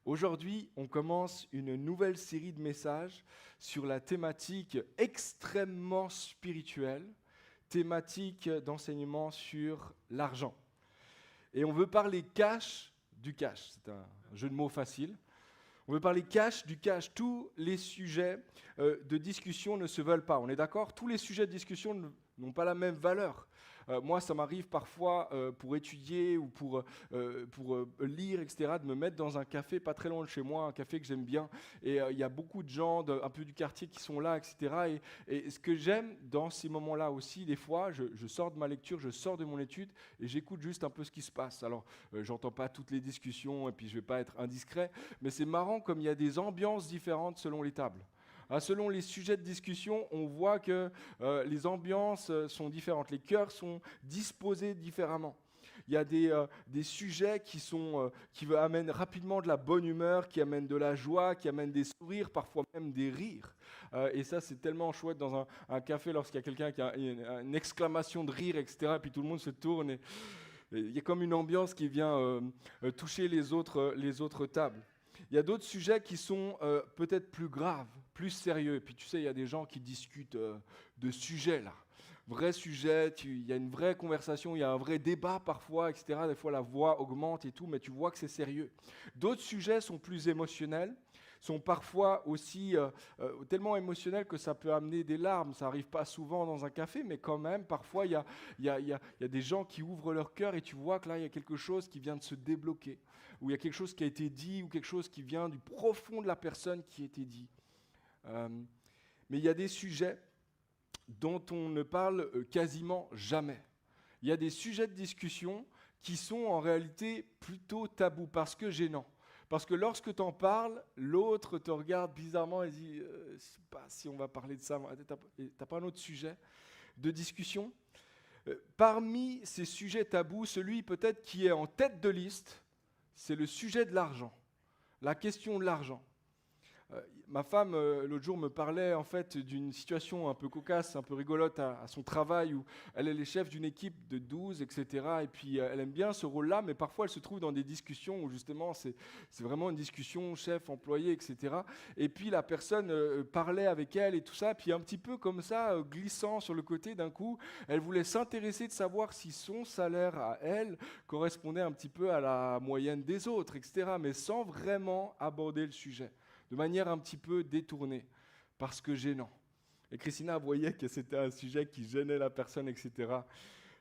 Aujourd'hui, on commence une nouvelle série de messages sur la thématique extrêmement spirituelle, thématique d'enseignement sur l'argent. Et on veut parler cash du cash. C'est un jeu de mots facile. On veut parler cash du cash. Tous les sujets de discussion ne se veulent pas. On est d'accord? Tous les sujets de discussion n'ont pas la même valeur. Moi, ça m'arrive parfois pour étudier ou pour lire, etc., de me mettre dans un café pas très loin de chez moi, un café que j'aime bien. Et il y a beaucoup de gens un peu du quartier qui sont là, etc. Et ce que j'aime dans ces moments-là aussi, des fois, je sors de ma lecture, je sors de mon étude et j'écoute juste un peu ce qui se passe. Alors, j'entends pas toutes les discussions et puis je vais pas être indiscret, mais c'est marrant comme il y a des ambiances différentes selon les tables. Selon les sujets de discussion, on voit que les ambiances sont différentes, les cœurs sont disposés différemment. Il y a des sujets qui amènent rapidement de la bonne humeur, qui amènent de la joie, qui amènent des sourires, parfois même des rires. Et ça, c'est tellement chouette dans un café lorsqu'il y a quelqu'un qui a une exclamation de rire, etc. Et puis tout le monde se tourne. Et il y a comme une ambiance qui vient toucher les autres tables. Il y a d'autres sujets qui sont peut-être plus graves, plus sérieux. Et puis tu sais, il y a des gens qui discutent de sujets là. Vrais sujets, il y a une vraie conversation, il y a un vrai débat parfois, etc. Des fois la voix augmente et tout, mais tu vois que c'est sérieux. D'autres sujets sont plus émotionnels, sont parfois aussi tellement émotionnels que ça peut amener des larmes. Ça n'arrive pas souvent dans un café, mais quand même, parfois, il y a des gens qui ouvrent leur cœur et tu vois que là, il y a quelque chose qui vient de se débloquer, ou il y a quelque chose qui a été dit, ou quelque chose qui vient du profond de la personne qui a été dit. Mais il y a des sujets dont on ne parle quasiment jamais. Il y a des sujets de discussion qui sont en réalité plutôt tabous, parce que gênants. Parce que lorsque tu en parles, l'autre te regarde bizarrement et dit « je ne sais pas si on va parler de ça, t'as pas un autre sujet de discussion ?» Parmi ces sujets tabous, celui peut-être qui est en tête de liste, c'est le sujet de l'argent, la question de l'argent. Ma femme, l'autre jour, me parlait en fait d'une situation un peu cocasse, un peu rigolote à son travail, où elle est chef d'une équipe de 12, etc. Et puis elle aime bien ce rôle-là, mais parfois elle se trouve dans des discussions où justement c'est vraiment une discussion chef-employé, etc. Et puis la personne parlait avec elle et tout ça, puis un petit peu comme ça, glissant sur le côté d'un coup, elle voulait s'intéresser de savoir si son salaire à elle correspondait un petit peu à la moyenne des autres, etc. Mais sans vraiment aborder le sujet, de manière un petit peu détournée, parce que gênant. Et Christina voyait que c'était un sujet qui gênait la personne, etc.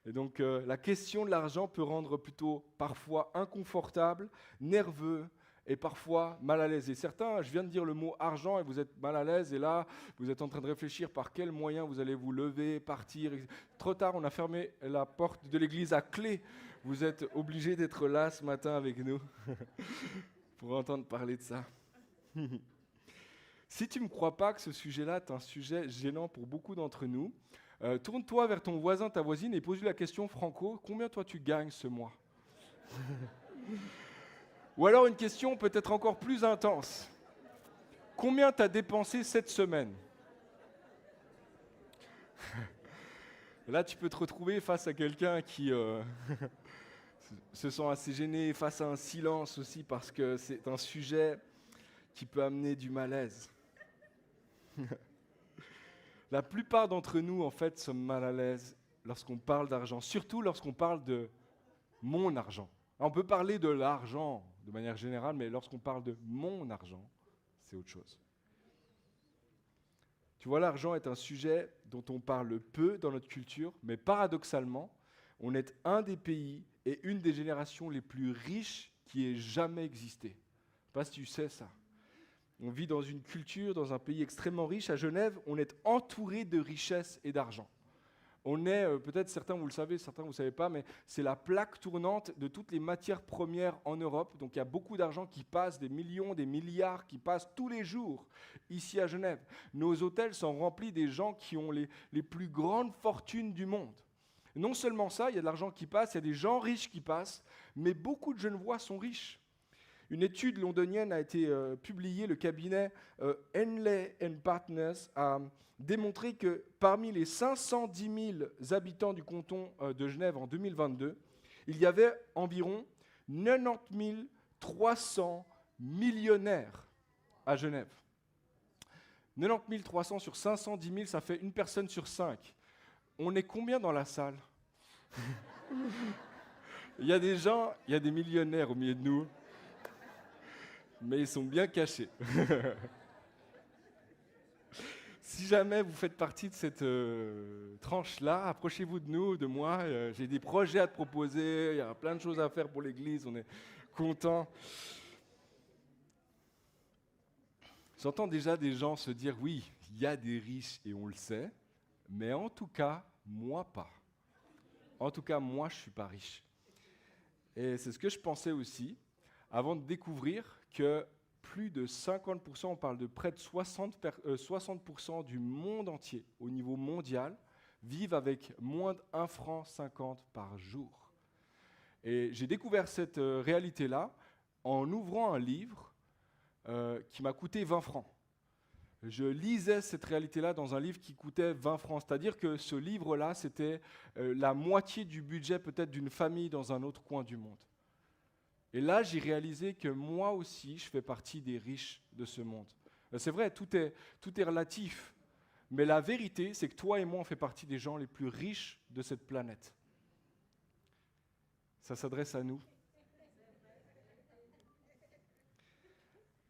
Et donc la question de l'argent peut rendre plutôt parfois inconfortable, nerveux et parfois mal à l'aise. Et certains, je viens de dire le mot argent et vous êtes mal à l'aise, et là, vous êtes en train de réfléchir par quel moyen vous allez vous lever, partir. Trop tard, on a fermé la porte de l'église à clé. Vous êtes obligés d'être là ce matin avec nous pour entendre parler de ça. Si tu ne me crois pas que ce sujet-là est un sujet gênant pour beaucoup d'entre nous, tourne-toi vers ton voisin, ta voisine et pose-lui la question, Franco, combien toi tu gagnes ce mois? Ou alors une question peut-être encore plus intense. Combien tu as dépensé cette semaine? Là, tu peux te retrouver face à quelqu'un qui se sent assez gêné, face à un silence aussi, parce que c'est un sujet qui peut amener du malaise. La plupart d'entre nous, en fait, sommes mal à l'aise lorsqu'on parle d'argent, surtout lorsqu'on parle de mon argent. On peut parler de l'argent de manière générale, mais lorsqu'on parle de mon argent, c'est autre chose. Tu vois, l'argent est un sujet dont on parle peu dans notre culture, mais paradoxalement, on est un des pays et une des générations les plus riches qui ait jamais existé. Je ne sais pas si tu sais ça. On vit dans une culture, dans un pays extrêmement riche. À Genève, on est entouré de richesses et d'argent. On est, peut-être certains vous le savez, certains vous ne savez pas, mais c'est la plaque tournante de toutes les matières premières en Europe. Donc il y a beaucoup d'argent qui passe, des millions, des milliards qui passent tous les jours ici à Genève. Nos hôtels sont remplis des gens qui ont les plus grandes fortunes du monde. Non seulement ça, il y a de l'argent qui passe, il y a des gens riches qui passent, mais beaucoup de Genevois sont riches. Une étude londonienne a été publiée, le cabinet Henley & Partners a démontré que parmi les 510 000 habitants du canton de Genève en 2022, il y avait environ 90 300 millionnaires à Genève. 90 300 sur 510 000, ça fait une personne sur 5. On est combien dans la salle? Il y a des gens, il y a des millionnaires au milieu de nous, mais ils sont bien cachés. Si jamais vous faites partie de cette tranche-là, approchez-vous de nous, de moi. J'ai des projets à te proposer, il y a plein de choses à faire pour l'Église, on est contents. J'entends déjà des gens se dire, oui, il y a des riches et on le sait, mais en tout cas, moi pas. En tout cas, moi, je ne suis pas riche. Et c'est ce que je pensais aussi, avant de découvrir que plus de 50%, on parle de près de 60% du monde entier, au niveau mondial, vivent avec moins de 1 franc 50 par jour. Et j'ai découvert cette réalité-là en ouvrant un livre qui m'a coûté 20 francs. Je lisais cette réalité-là dans un livre qui coûtait 20 francs. C'est-à-dire que ce livre-là, c'était la moitié du budget peut-être d'une famille dans un autre coin du monde. Et là, j'ai réalisé que moi aussi, je fais partie des riches de ce monde. C'est vrai, tout est relatif. Mais la vérité, c'est que toi et moi, on fait partie des gens les plus riches de cette planète. Ça s'adresse à nous.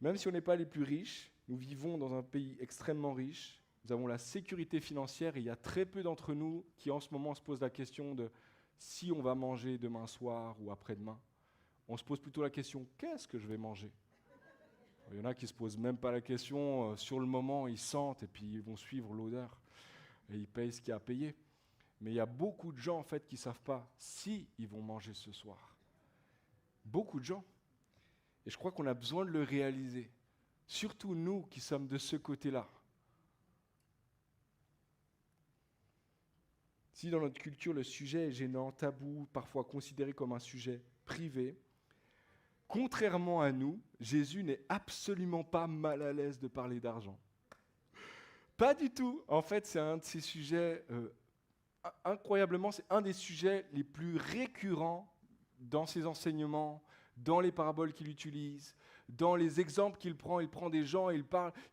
Même si on n'est pas les plus riches, nous vivons dans un pays extrêmement riche. Nous avons la sécurité financière et il y a très peu d'entre nous qui en ce moment se posent la question de si on va manger demain soir ou après-demain. On se pose plutôt la question, qu'est-ce que je vais manger? Il y en a qui ne se posent même pas la question, sur le moment, ils sentent et puis ils vont suivre l'odeur et ils payent ce qu'il y a à payer. Mais il y a beaucoup de gens en fait qui ne savent pas si ils vont manger ce soir. Beaucoup de gens. Et je crois qu'on a besoin de le réaliser. Surtout nous qui sommes de ce côté-là. Si dans notre culture le sujet est gênant, tabou, parfois considéré comme un sujet privé, contrairement à nous, Jésus n'est absolument pas mal à l'aise de parler d'argent. Pas du tout. En fait, c'est un de ces sujets, incroyablement, c'est un des sujets les plus récurrents dans ses enseignements, dans les paraboles qu'il utilise, dans les exemples qu'il prend. Il prend des gens et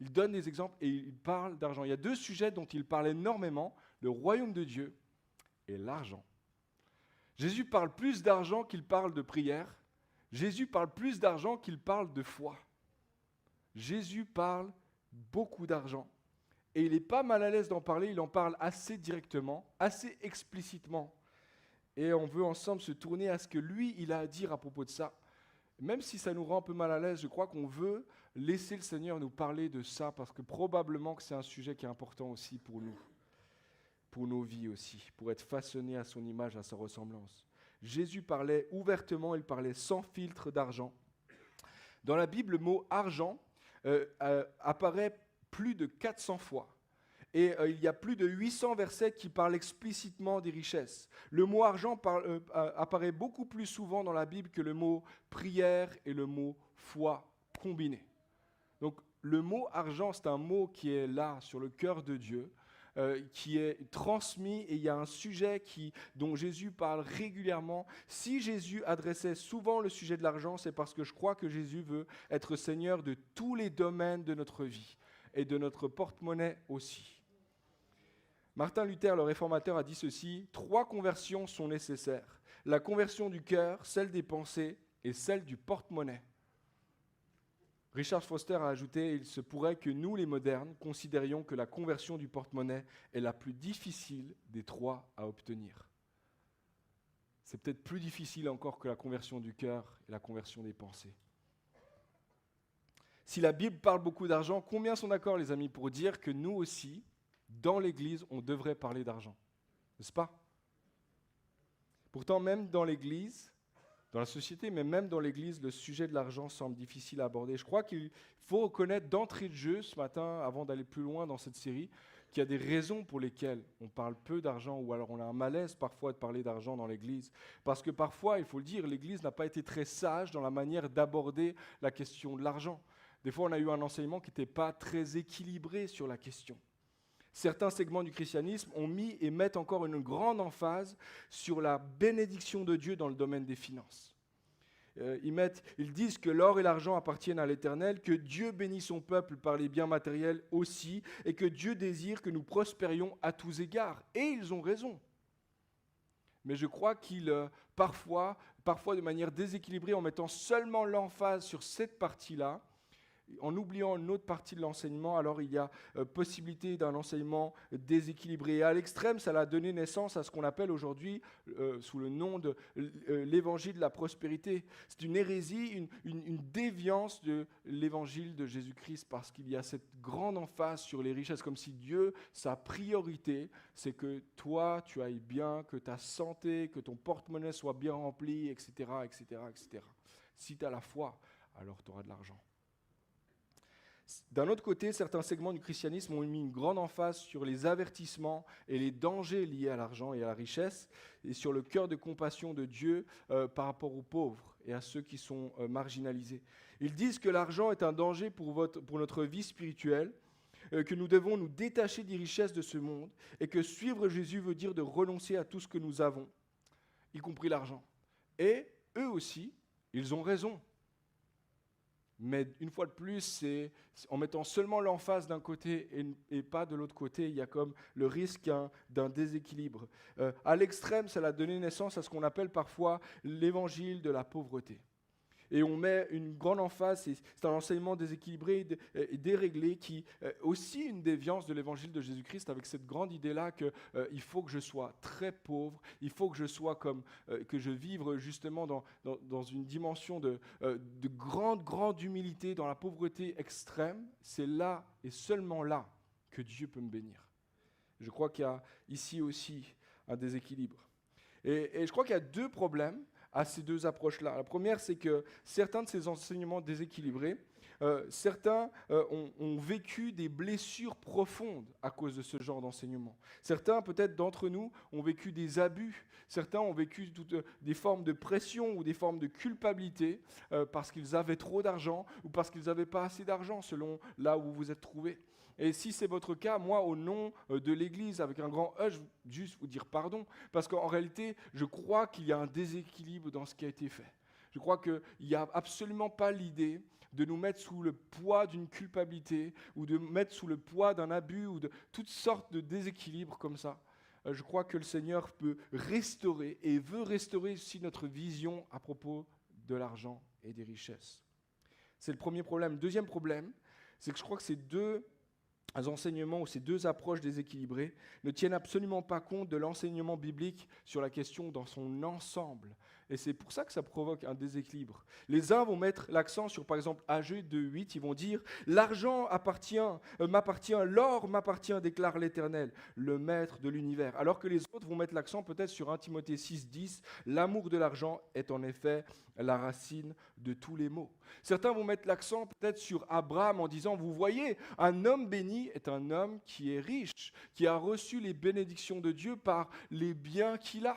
il donne des exemples et il parle d'argent. Il y a 2 sujets dont il parle énormément, le royaume de Dieu et l'argent. Jésus parle plus d'argent qu'il parle de prière. Jésus parle plus d'argent qu'il parle de foi. Jésus parle beaucoup d'argent. Et il n'est pas mal à l'aise d'en parler, il en parle assez directement, assez explicitement. Et on veut ensemble se tourner à ce que lui, il a à dire à propos de ça. Même si ça nous rend un peu mal à l'aise, je crois qu'on veut laisser le Seigneur nous parler de ça, parce que probablement que c'est un sujet qui est important aussi pour nous, pour nos vies aussi, pour être façonnés à son image, à sa ressemblance. Jésus parlait ouvertement, il parlait sans filtre d'argent. Dans la Bible, le mot « argent » apparaît plus de 400 fois. Et il y a plus de 800 versets qui parlent explicitement des richesses. Le mot « argent » apparaît beaucoup plus souvent dans la Bible que le mot « prière » et le mot « foi » combinés. Donc le mot « argent », c'est un mot qui est là, sur le cœur de Dieu, qui est transmis, et il y a un sujet dont Jésus parle régulièrement. Si Jésus adressait souvent le sujet de l'argent, c'est parce que je crois que Jésus veut être Seigneur de tous les domaines de notre vie et de notre porte-monnaie aussi. Martin Luther, le réformateur, a dit ceci: 3 conversions sont nécessaires. La conversion du cœur, celle des pensées et celle du porte-monnaie. Richard Foster a ajouté: il se pourrait que nous, les modernes, considérions que la conversion du porte-monnaie est la plus difficile des 3 à obtenir. C'est peut-être plus difficile encore que la conversion du cœur et la conversion des pensées. Si la Bible parle beaucoup d'argent, combien sont d'accord, les amis, pour dire que nous aussi, dans l'Église, on devrait parler d'argent, n'est-ce pas? Pourtant, même dans l'Église, dans la société, mais même dans l'Église, le sujet de l'argent semble difficile à aborder. Je crois qu'il faut reconnaître d'entrée de jeu ce matin, avant d'aller plus loin dans cette série, qu'il y a des raisons pour lesquelles on parle peu d'argent, ou alors on a un malaise parfois de parler d'argent dans l'Église. Parce que parfois, il faut le dire, l'Église n'a pas été très sage dans la manière d'aborder la question de l'argent. Des fois, on a eu un enseignement qui n'était pas très équilibré sur la question. Certains segments du christianisme ont mis et mettent encore une grande emphase sur la bénédiction de Dieu dans le domaine des finances. ils disent que l'or et l'argent appartiennent à l'Éternel, que Dieu bénit son peuple par les biens matériels aussi, et que Dieu désire que nous prospérions à tous égards. Et ils ont raison. Mais je crois qu'ils, parfois de manière déséquilibrée, en mettant seulement l'emphase sur cette partie-là, en oubliant une autre partie de l'enseignement, alors il y a possibilité d'un enseignement déséquilibré. Et à l'extrême, ça a donné naissance à ce qu'on appelle aujourd'hui, sous le nom de l'évangile de la prospérité. C'est une hérésie, une déviance de l'évangile de Jésus-Christ, parce qu'il y a cette grande emphase sur les richesses, comme si Dieu, sa priorité, c'est que toi, tu ailles bien, que ta santé, que ton porte-monnaie soit bien rempli, etc., etc., etc. Si tu as la foi, alors tu auras de l'argent. D'un autre côté, certains segments du christianisme ont mis une grande emphase sur les avertissements et les dangers liés à l'argent et à la richesse, et sur le cœur de compassion de Dieu par rapport aux pauvres et à ceux qui sont marginalisés. Ils disent que l'argent est un danger pour notre vie spirituelle, que nous devons nous détacher des richesses de ce monde, et que suivre Jésus veut dire de renoncer à tout ce que nous avons, y compris l'argent. Et eux aussi, ils ont raison. Mais une fois de plus, c'est en mettant seulement l'emphase d'un côté et pas de l'autre côté, il y a comme le risque d'un déséquilibre. À l'extrême, ça a donné naissance à ce qu'on appelle parfois l'évangile de la pauvreté. Et on met une grande emphase, c'est un enseignement déséquilibré et déréglé qui est aussi une déviance de l'évangile de Jésus-Christ, avec cette grande idée-là qu'il faut que je sois très pauvre, il faut que je sois que je vive justement dans une dimension de grande humilité, dans la pauvreté extrême. C'est là et seulement là que Dieu peut me bénir. Je crois qu'il y a ici aussi un déséquilibre. Et je crois qu'il y a deux problèmes à ces deux approches-là. La première, c'est que certains de ces enseignements déséquilibrés, certains ont vécu des blessures profondes à cause de ce genre d'enseignement. Certains, peut-être d'entre nous, ont vécu des abus. Certains ont vécu des formes de pression ou des formes de culpabilité parce qu'ils avaient trop d'argent ou parce qu'ils n'avaient pas assez d'argent, selon là où vous vous êtes trouvés. Et si c'est votre cas, moi, au nom de l'Église, avec un grand E, je veux juste vous dire pardon, parce qu'en réalité, je crois qu'il y a un déséquilibre dans ce qui a été fait. Je crois qu'il n'y a absolument pas l'idée de nous mettre sous le poids d'une culpabilité ou de mettre sous le poids d'un abus ou de toutes sortes de déséquilibres comme ça. Je crois que le Seigneur peut restaurer et veut restaurer aussi notre vision à propos de l'argent et des richesses. C'est le premier problème. Deuxième problème, c'est que je crois que ces deux enseignements ou ces deux approches déséquilibrées ne tiennent absolument pas compte de l'enseignement biblique sur la question dans son ensemble. Et c'est pour ça que ça provoque un déséquilibre. Les uns vont mettre l'accent sur, par exemple, Agé 2.8, ils vont dire « L'argent m'appartient, l'or m'appartient, déclare l'Éternel, le maître de l'univers. » Alors que les autres vont mettre l'accent peut-être sur 1 Timothée 6.10, « L'amour de l'argent est en effet la racine de tous les maux. » Certains vont mettre l'accent peut-être sur Abraham en disant « Vous voyez, un homme béni est un homme qui est riche, qui a reçu les bénédictions de Dieu par les biens qu'il a. »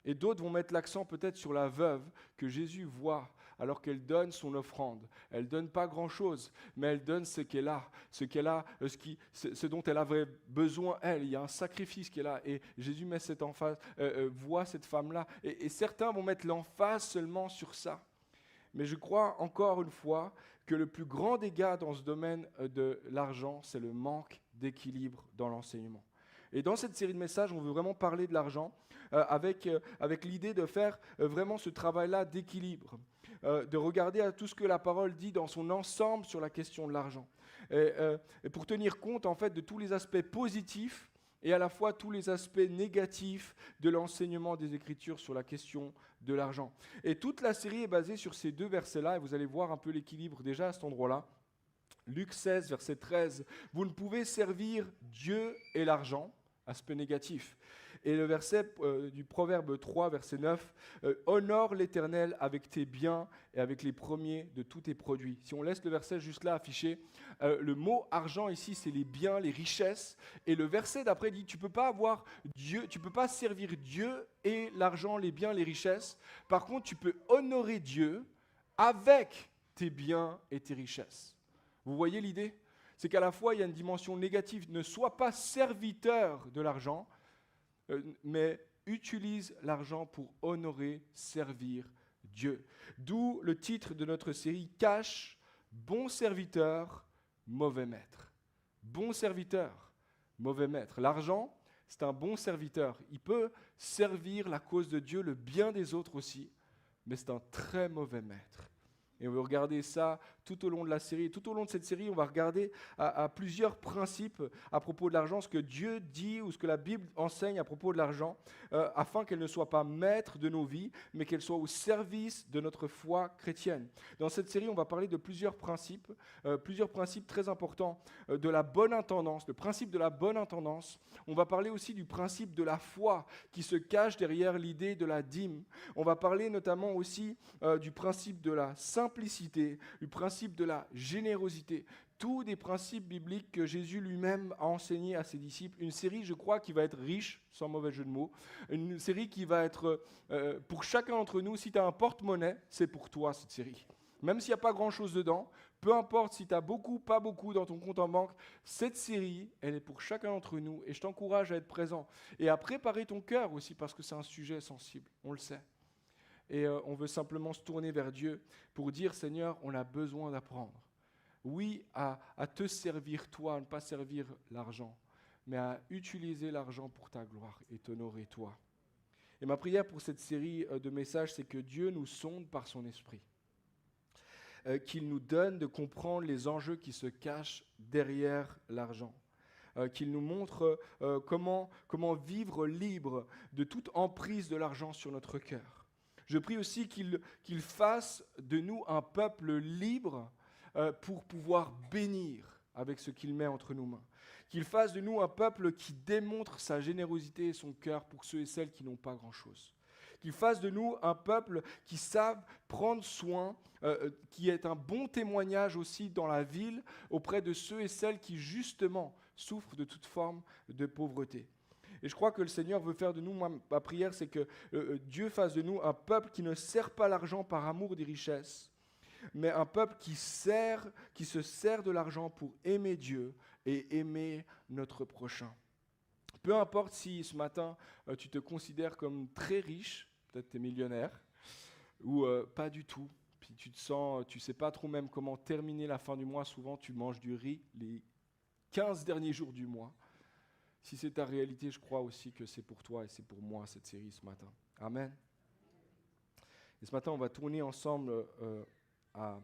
Et d'autres vont mettre l'accent peut-être sur la veuve que Jésus voit alors qu'elle donne son offrande. Elle ne donne pas grand-chose, mais elle donne ce qu'elle a, ce dont elle avait besoin, elle. Il y a un sacrifice qu'elle a, et Jésus met cette emphase, voit cette femme-là. Et certains vont mettre l'emphase seulement sur ça. Mais je crois encore une fois que le plus grand dégât dans ce domaine de l'argent, c'est le manque d'équilibre dans l'enseignement. Et dans cette série de messages, on veut vraiment parler de l'argent avec l'idée de faire vraiment ce travail-là d'équilibre, de regarder à tout ce que la parole dit dans son ensemble sur la question de l'argent. Et pour tenir compte en fait de tous les aspects positifs et à la fois tous les aspects négatifs de l'enseignement des Écritures sur la question de l'argent. Et toute la série est basée sur ces deux versets-là, et vous allez voir un peu l'équilibre déjà à cet endroit-là. Luc 16, verset 13, « Vous ne pouvez servir Dieu et l'argent », aspect négatif. Et le verset du Proverbe 3, verset 9, « Honore l'Éternel avec tes biens et avec les premiers de tous tes produits. » Si on laisse le verset juste là affiché, le mot argent ici, c'est les biens, les richesses. Et le verset d'après dit, tu peux pas avoir Dieu, tu peux pas servir Dieu et l'argent, les biens, les richesses. Par contre, tu peux honorer Dieu avec tes biens et tes richesses. Vous voyez l'idée ? C'est qu'à la fois, il y a une dimension négative. Ne sois pas serviteur de l'argent, mais utilise l'argent pour honorer, servir Dieu. D'où le titre de notre série « Cache, bon serviteur, mauvais maître ». Bon serviteur, mauvais maître. L'argent, c'est un bon serviteur. Il peut servir la cause de Dieu, le bien des autres aussi, mais c'est un très mauvais maître. Et on va regarder ça tout au long de la série. Tout au long de cette série, on va regarder à plusieurs principes à propos de l'argent, ce que Dieu dit ou ce que la Bible enseigne à propos de l'argent, afin qu'elle ne soit pas maître de nos vies, mais qu'elle soit au service de notre foi chrétienne. Dans cette série, on va parler de plusieurs principes très importants, de la bonne intendance, le principe de la bonne intendance. On va parler aussi du principe de la foi qui se cache derrière l'idée de la dîme. On va parler notamment aussi du principe de la simplicité, du principe de la générosité, tous des principes bibliques que Jésus lui-même a enseignés à ses disciples. Une série, je crois, qui va être riche, sans mauvais jeu de mots. Une série qui va être, pour chacun d'entre nous, si tu as un porte-monnaie, c'est pour toi cette série. Même s'il n'y a pas grand-chose dedans, peu importe si tu as beaucoup, pas beaucoup dans ton compte en banque, cette série, elle est pour chacun d'entre nous et je t'encourage à être présent et à préparer ton cœur aussi parce que c'est un sujet sensible, on le sait. Et on veut simplement se tourner vers Dieu pour dire, Seigneur, on a besoin d'apprendre. Oui, à te servir toi, à ne pas servir l'argent, mais à utiliser l'argent pour ta gloire et t'honorer toi. Et ma prière pour cette série de messages, c'est que Dieu nous sonde par son esprit. Qu'il nous donne de comprendre les enjeux qui se cachent derrière l'argent. Qu'il nous montre comment vivre libre de toute emprise de l'argent sur notre cœur. Je prie aussi qu'il fasse de nous un peuple libre pour pouvoir bénir avec ce qu'il met entre nos mains. Qu'il fasse de nous un peuple qui démontre sa générosité et son cœur pour ceux et celles qui n'ont pas grand-chose. Qu'il fasse de nous un peuple qui savent prendre soin, qui est un bon témoignage aussi dans la ville auprès de ceux et celles qui justement souffrent de toute forme de pauvreté. Et je crois que le Seigneur veut faire de nous, ma prière, c'est que Dieu fasse de nous un peuple qui ne sert pas l'argent par amour des richesses, mais un peuple qui se sert de l'argent pour aimer Dieu et aimer notre prochain. Peu importe si ce matin, tu te considères comme très riche, peut-être tu es millionnaire, ou pas du tout, puis tu te sens, tu ne sais pas trop même comment terminer la fin du mois, souvent tu manges du riz les 15 derniers jours du mois. Si c'est ta réalité, je crois aussi que c'est pour toi et c'est pour moi cette série ce matin. Amen. Et ce matin, on va tourner ensemble à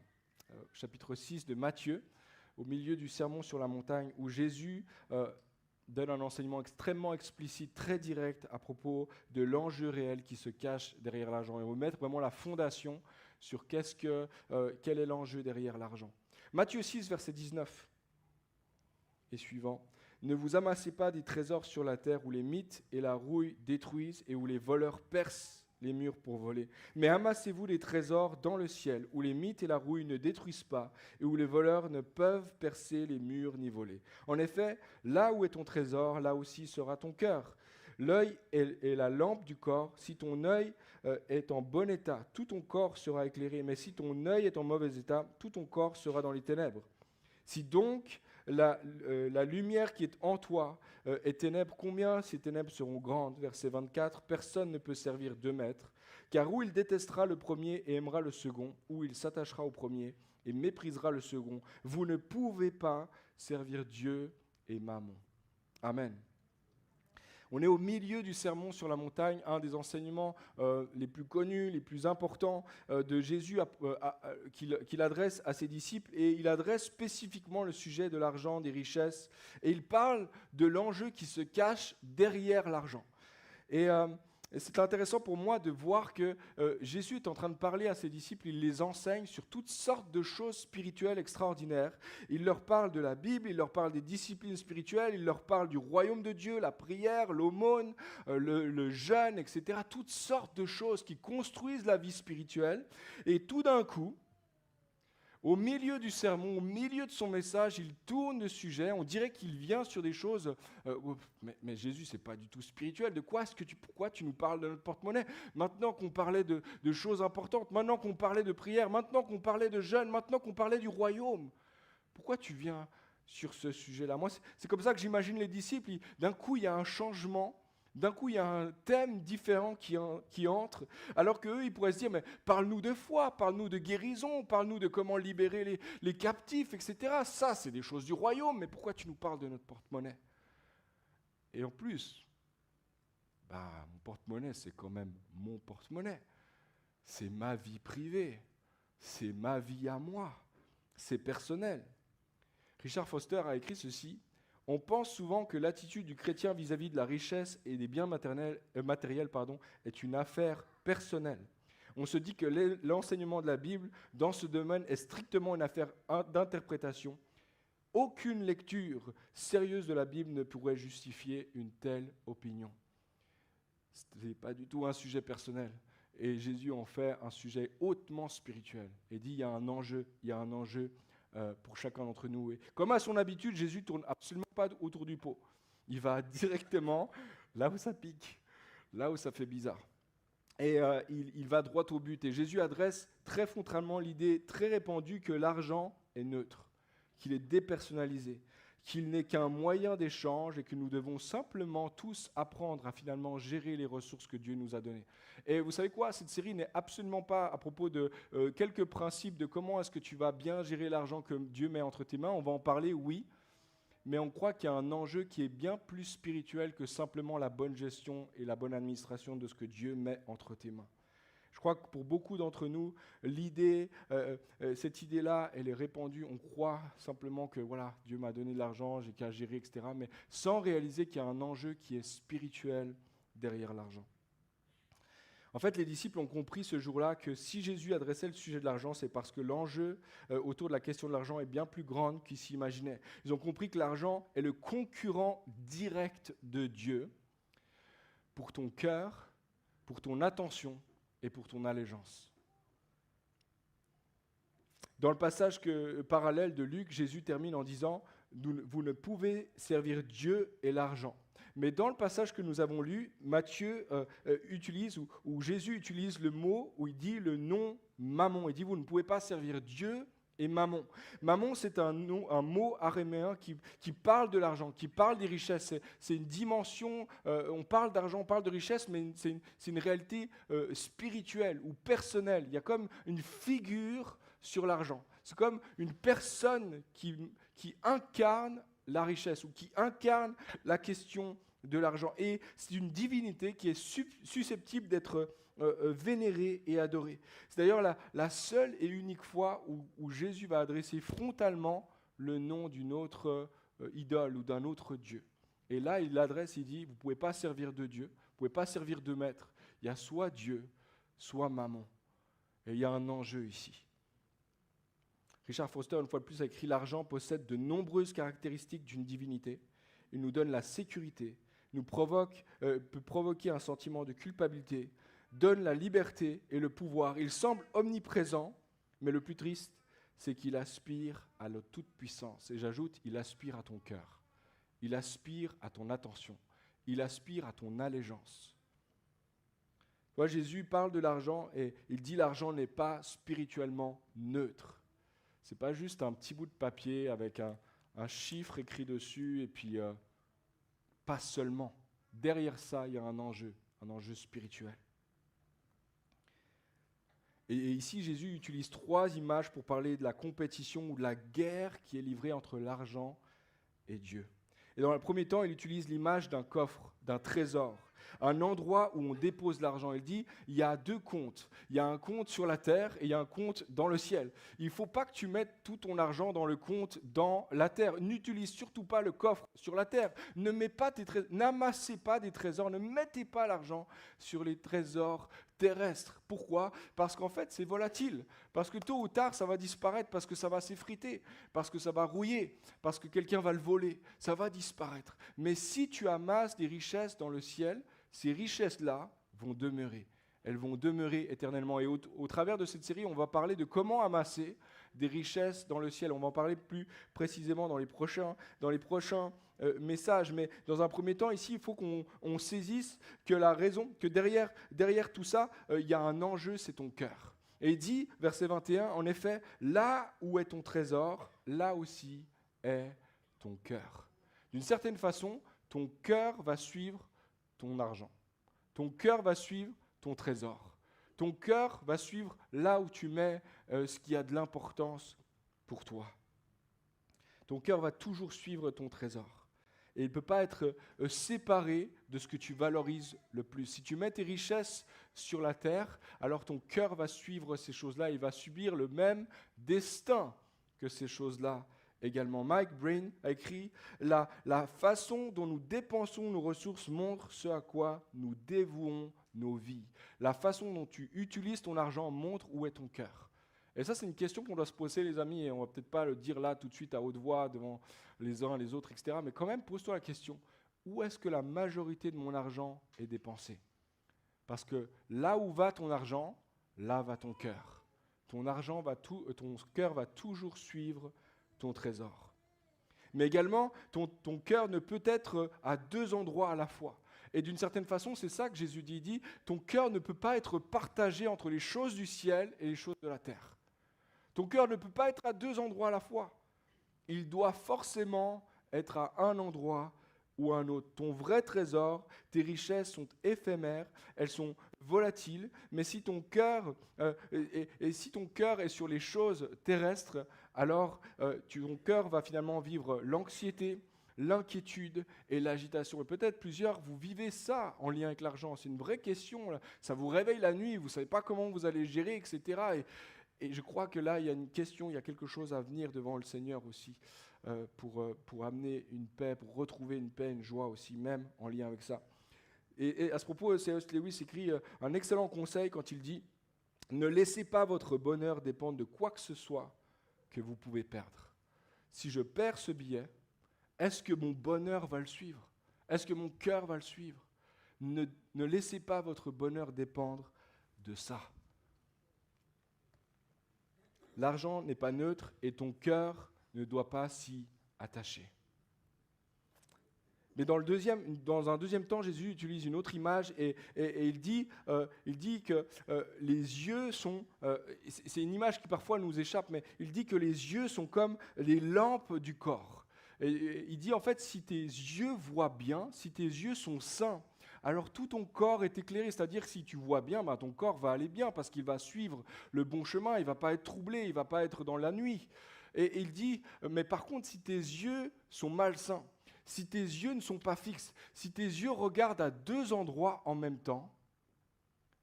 chapitre 6 de Matthieu, au milieu du sermon sur la montagne, où Jésus donne un enseignement extrêmement explicite, très direct à propos de l'enjeu réel qui se cache derrière l'argent. Et on va mettre vraiment la fondation sur quel est l'enjeu derrière l'argent. Matthieu 6, verset 19 et suivant. Ne vous amassez pas des trésors sur la terre où les mites et la rouille détruisent et où les voleurs percent les murs pour voler. Mais amassez-vous des trésors dans le ciel où les mites et la rouille ne détruisent pas et où les voleurs ne peuvent percer les murs ni voler. En effet, là où est ton trésor, là aussi sera ton cœur. L'œil est la lampe du corps. Si ton œil est en bon état, tout ton corps sera éclairé. Mais si ton œil est en mauvais état, tout ton corps sera dans les ténèbres. Si donc la lumière qui est en toi est ténèbres, combien ces ténèbres seront grandes? Verset 24, personne ne peut servir deux maîtres, car ou il détestera le premier et aimera le second, ou il s'attachera au premier et méprisera le second. Vous ne pouvez pas servir Dieu et Mammon. Amen. On est au milieu du sermon sur la montagne, un des enseignements les plus connus, les plus importants de Jésus qu'il adresse à ses disciples. Et il adresse spécifiquement le sujet de l'argent, des richesses. Et il parle de l'enjeu qui se cache derrière l'argent. Et c'est intéressant pour moi de voir que Jésus est en train de parler à ses disciples, il les enseigne sur toutes sortes de choses spirituelles extraordinaires. Il leur parle de la Bible, il leur parle des disciplines spirituelles, il leur parle du royaume de Dieu, la prière, l'aumône, le jeûne, etc. Toutes sortes de choses qui construisent la vie spirituelle. Et tout d'un coup, au milieu du sermon, au milieu de son message, il tourne le sujet. On dirait qu'il vient sur des choses. Mais Jésus, c'est pas du tout spirituel. Pourquoi tu nous parles de notre porte-monnaie? Maintenant qu'on parlait de choses importantes, maintenant qu'on parlait de prière, maintenant qu'on parlait de jeûne, maintenant qu'on parlait du royaume, pourquoi tu viens sur ce sujet-là? Moi, c'est comme ça que j'imagine les disciples. D'un coup, il y a un changement D'un coup, il y a un thème différent qui entre, alors qu'eux, ils pourraient se dire, mais parle-nous de foi, parle-nous de guérison, parle-nous de comment libérer les captifs, etc. Ça, c'est des choses du royaume, mais pourquoi tu nous parles de notre porte-monnaie? Et en plus, mon porte-monnaie, c'est quand même mon porte-monnaie. C'est ma vie privée, c'est ma vie à moi, c'est personnel. Richard Foster a écrit ceci. On pense souvent que l'attitude du chrétien vis-à-vis de la richesse et des biens matériels est une affaire personnelle. On se dit que l'enseignement de la Bible dans ce domaine est strictement une affaire d'interprétation. Aucune lecture sérieuse de la Bible ne pourrait justifier une telle opinion. Ce n'est pas du tout un sujet personnel. Et Jésus en fait un sujet hautement spirituel. Et dit, il y a un enjeu pour chacun d'entre nous. Et comme à son habitude, Jésus ne tourne absolument pas autour du pot. Il va directement là où ça pique, là où ça fait bizarre. Et il va droit au but. Et Jésus adresse très frontalement l'idée très répandue que l'argent est neutre, qu'il est dépersonnalisé, qu'il n'est qu'un moyen d'échange et que nous devons simplement tous apprendre à finalement gérer les ressources que Dieu nous a données. Et vous savez quoi? Cette série n'est absolument pas à propos de quelques principes de comment est-ce que tu vas bien gérer l'argent que Dieu met entre tes mains. On va en parler, oui, mais on croit qu'il y a un enjeu qui est bien plus spirituel que simplement la bonne gestion et la bonne administration de ce que Dieu met entre tes mains. Je crois que pour beaucoup d'entre nous, cette idée-là, elle est répandue. On croit simplement que voilà, Dieu m'a donné de l'argent, j'ai qu'à gérer, etc. Mais sans réaliser qu'il y a un enjeu qui est spirituel derrière l'argent. En fait, les disciples ont compris ce jour-là que si Jésus adressait le sujet de l'argent, c'est parce que l'enjeu autour de la question de l'argent est bien plus grand qu'ils s'imaginaient. Ils ont compris que l'argent est le concurrent direct de Dieu pour ton cœur, pour ton attention et pour ton allégeance. Dans le passage parallèle de Luc, Jésus termine en disant « Vous ne pouvez servir Dieu et l'argent ». Mais dans le passage que nous avons lu, Matthieu utilise, ou Jésus utilise le mot, où il dit le nom mammon. Il dit « Vous ne pouvez pas servir Dieu et mammon ». Mammon, c'est un mot araméen qui parle de l'argent, qui parle des richesses. C'est une dimension, on parle d'argent, on parle de richesse, mais c'est une réalité spirituelle ou personnelle. Il y a comme une figure sur l'argent. C'est comme une personne qui incarne la richesse ou qui incarne la question de l'argent. Et c'est une divinité qui est susceptible d'être vénérée et adorée. C'est d'ailleurs la seule et unique fois où Jésus va adresser frontalement le nom d'une autre idole ou d'un autre Dieu. Et là, il l'adresse, il dit, vous ne pouvez pas servir de Dieu, vous ne pouvez pas servir de maître. Il y a soit Dieu, soit mammon. Et il y a un enjeu ici. Richard Foster, une fois de plus, a écrit « L'argent possède de nombreuses caractéristiques d'une divinité. Il nous donne la sécurité, peut provoquer un sentiment de culpabilité, donne la liberté et le pouvoir. Il semble omniprésent, mais le plus triste, c'est qu'il aspire à la toute-puissance. » Et j'ajoute, il aspire à ton cœur. Il aspire à ton attention. Il aspire à ton allégeance. Toi, Jésus parle de l'argent et il dit « L'argent n'est pas spirituellement neutre. » Ce n'est pas juste un petit bout de papier avec un chiffre écrit dessus et puis pas seulement. Derrière ça, il y a un enjeu spirituel. Et ici, Jésus utilise 3 images pour parler de la compétition ou de la guerre qui est livrée entre l'argent et Dieu. Et dans le premier temps, il utilise l'image d'un coffre, d'un trésor, un endroit où on dépose l'argent. Il dit, il y a 2 comptes. Il y a un compte sur la terre et il y a un compte dans le ciel. Il ne faut pas que tu mettes tout ton argent dans le compte dans la terre. N'utilise surtout pas le coffre sur la terre. N'amassez pas des trésors. Ne mettez pas l'argent sur les trésors terrestres. Pourquoi? Parce qu'en fait, c'est volatile. Parce que tôt ou tard, ça va disparaître, parce que ça va s'effriter, parce que ça va rouiller, parce que quelqu'un va le voler. Ça va disparaître. Mais si tu amasses des richesses dans le ciel, ces richesses-là vont demeurer. Elles vont demeurer éternellement. Et au travers de cette série, on va parler de comment amasser des richesses dans le ciel. On va en parler plus précisément dans les prochains messages. Mais dans un premier temps, ici, il faut qu'on saisisse que la raison, que derrière tout ça, il y a un enjeu, c'est ton cœur. Et il dit, verset 21, en effet, là où est ton trésor, là aussi est ton cœur. D'une certaine façon, ton cœur va suivre ton argent. Ton cœur va suivre ton trésor. Ton cœur va suivre là où tu mets ce qui a de l'importance pour toi. Ton cœur va toujours suivre ton trésor. Et il ne peut pas être séparé de ce que tu valorises le plus. Si tu mets tes richesses sur la terre, alors ton cœur va suivre ces choses-là. Il va subir le même destin que ces choses-là également. Mike Breen a écrit « La façon dont nous dépensons nos ressources montre ce à quoi nous dévouons nos vies. La façon dont tu utilises ton argent montre où est ton cœur. » Et ça, c'est une question qu'on doit se poser, les amis, et on ne va peut-être pas le dire là tout de suite à haute voix devant les uns, les autres, etc. Mais quand même, pose-toi la question, où est-ce que la majorité de mon argent est dépensée? Parce que là où va ton argent, là va ton cœur. Ton cœur va toujours suivre ton trésor. Mais également, ton cœur ne peut être à deux endroits à la fois. Et d'une certaine façon, c'est ça que Jésus dit. Il dit, ton cœur ne peut pas être partagé entre les choses du ciel et les choses de la terre. Ton cœur ne peut pas être à deux endroits à la fois. Il doit forcément être à un endroit ou à un autre. Ton vrai trésor, tes richesses sont éphémères, elles sont volatiles, mais si ton cœur si ton cœur est sur les choses terrestres, alors ton cœur va finalement vivre l'anxiété, l'inquiétude et l'agitation. Et peut-être plusieurs, vous vivez ça en lien avec l'argent. C'est une vraie question. Là. Ça vous réveille la nuit, vous ne savez pas comment vous allez gérer, etc. Et je crois que là, il y a une question, il y a quelque chose à venir devant le Seigneur aussi pour amener une paix, pour retrouver une paix, une joie aussi, même en lien avec ça. Et à ce propos, C.S. Lewis écrit un excellent conseil quand il dit « Ne laissez pas votre bonheur dépendre de quoi que ce soit que vous pouvez perdre. Si je perds ce billet, est-ce que mon bonheur va le suivre? Est-ce que mon cœur va le suivre? Ne laissez pas votre bonheur dépendre de ça. » L'argent n'est pas neutre et ton cœur ne doit pas s'y attacher. Mais dans un deuxième temps, Jésus utilise une autre image et il dit que les yeux sont... c'est une image qui parfois nous échappe, mais il dit que les yeux sont comme les lampes du corps. Et il dit en fait, si tes yeux voient bien, si tes yeux sont sains, alors tout ton corps est éclairé, c'est-à-dire que si tu vois bien, ton corps va aller bien parce qu'il va suivre le bon chemin, il ne va pas être troublé, il ne va pas être dans la nuit. Et il dit, mais par contre, si tes yeux sont malsains, si tes yeux ne sont pas fixes, si tes yeux regardent à deux endroits en même temps,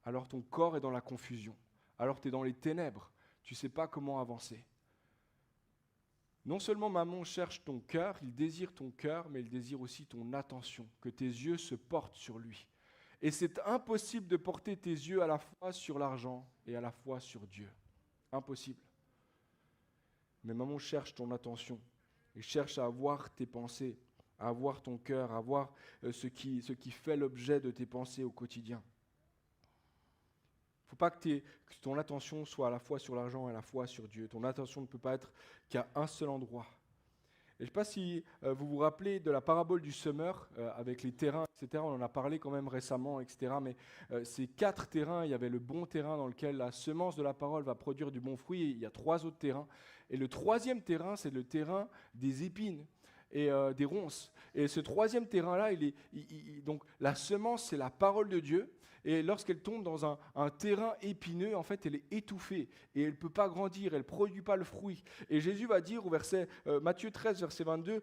alors ton corps est dans la confusion, alors tu es dans les ténèbres, tu ne sais pas comment avancer. Non seulement Mammon cherche ton cœur, il désire ton cœur, mais il désire aussi ton attention, que tes yeux se portent sur lui. Et c'est impossible de porter tes yeux à la fois sur l'argent et à la fois sur Dieu. Impossible. Mais Mammon cherche ton attention, il cherche à avoir tes pensées, à avoir ton cœur, à avoir ce qui fait l'objet de tes pensées au quotidien. Il ne faut pas que ton attention soit à la fois sur l'argent et à la fois sur Dieu. Ton attention ne peut pas être qu'à un seul endroit. Et je ne sais pas si vous vous rappelez de la parabole du semeur avec les terrains, etc. On en a parlé quand même récemment, etc. Mais ces 4 terrains, il y avait le bon terrain dans lequel la semence de la parole va produire du bon fruit. Et il y a 3 autres terrains. Et le 3e terrain, c'est le terrain des épines et des ronces. Et ce 3e terrain-là, donc la semence, c'est la parole de Dieu. Et lorsqu'elle tombe dans un terrain épineux, en fait, elle est étouffée et elle ne peut pas grandir, elle ne produit pas le fruit. Et Jésus va dire au Matthieu 13, verset 22,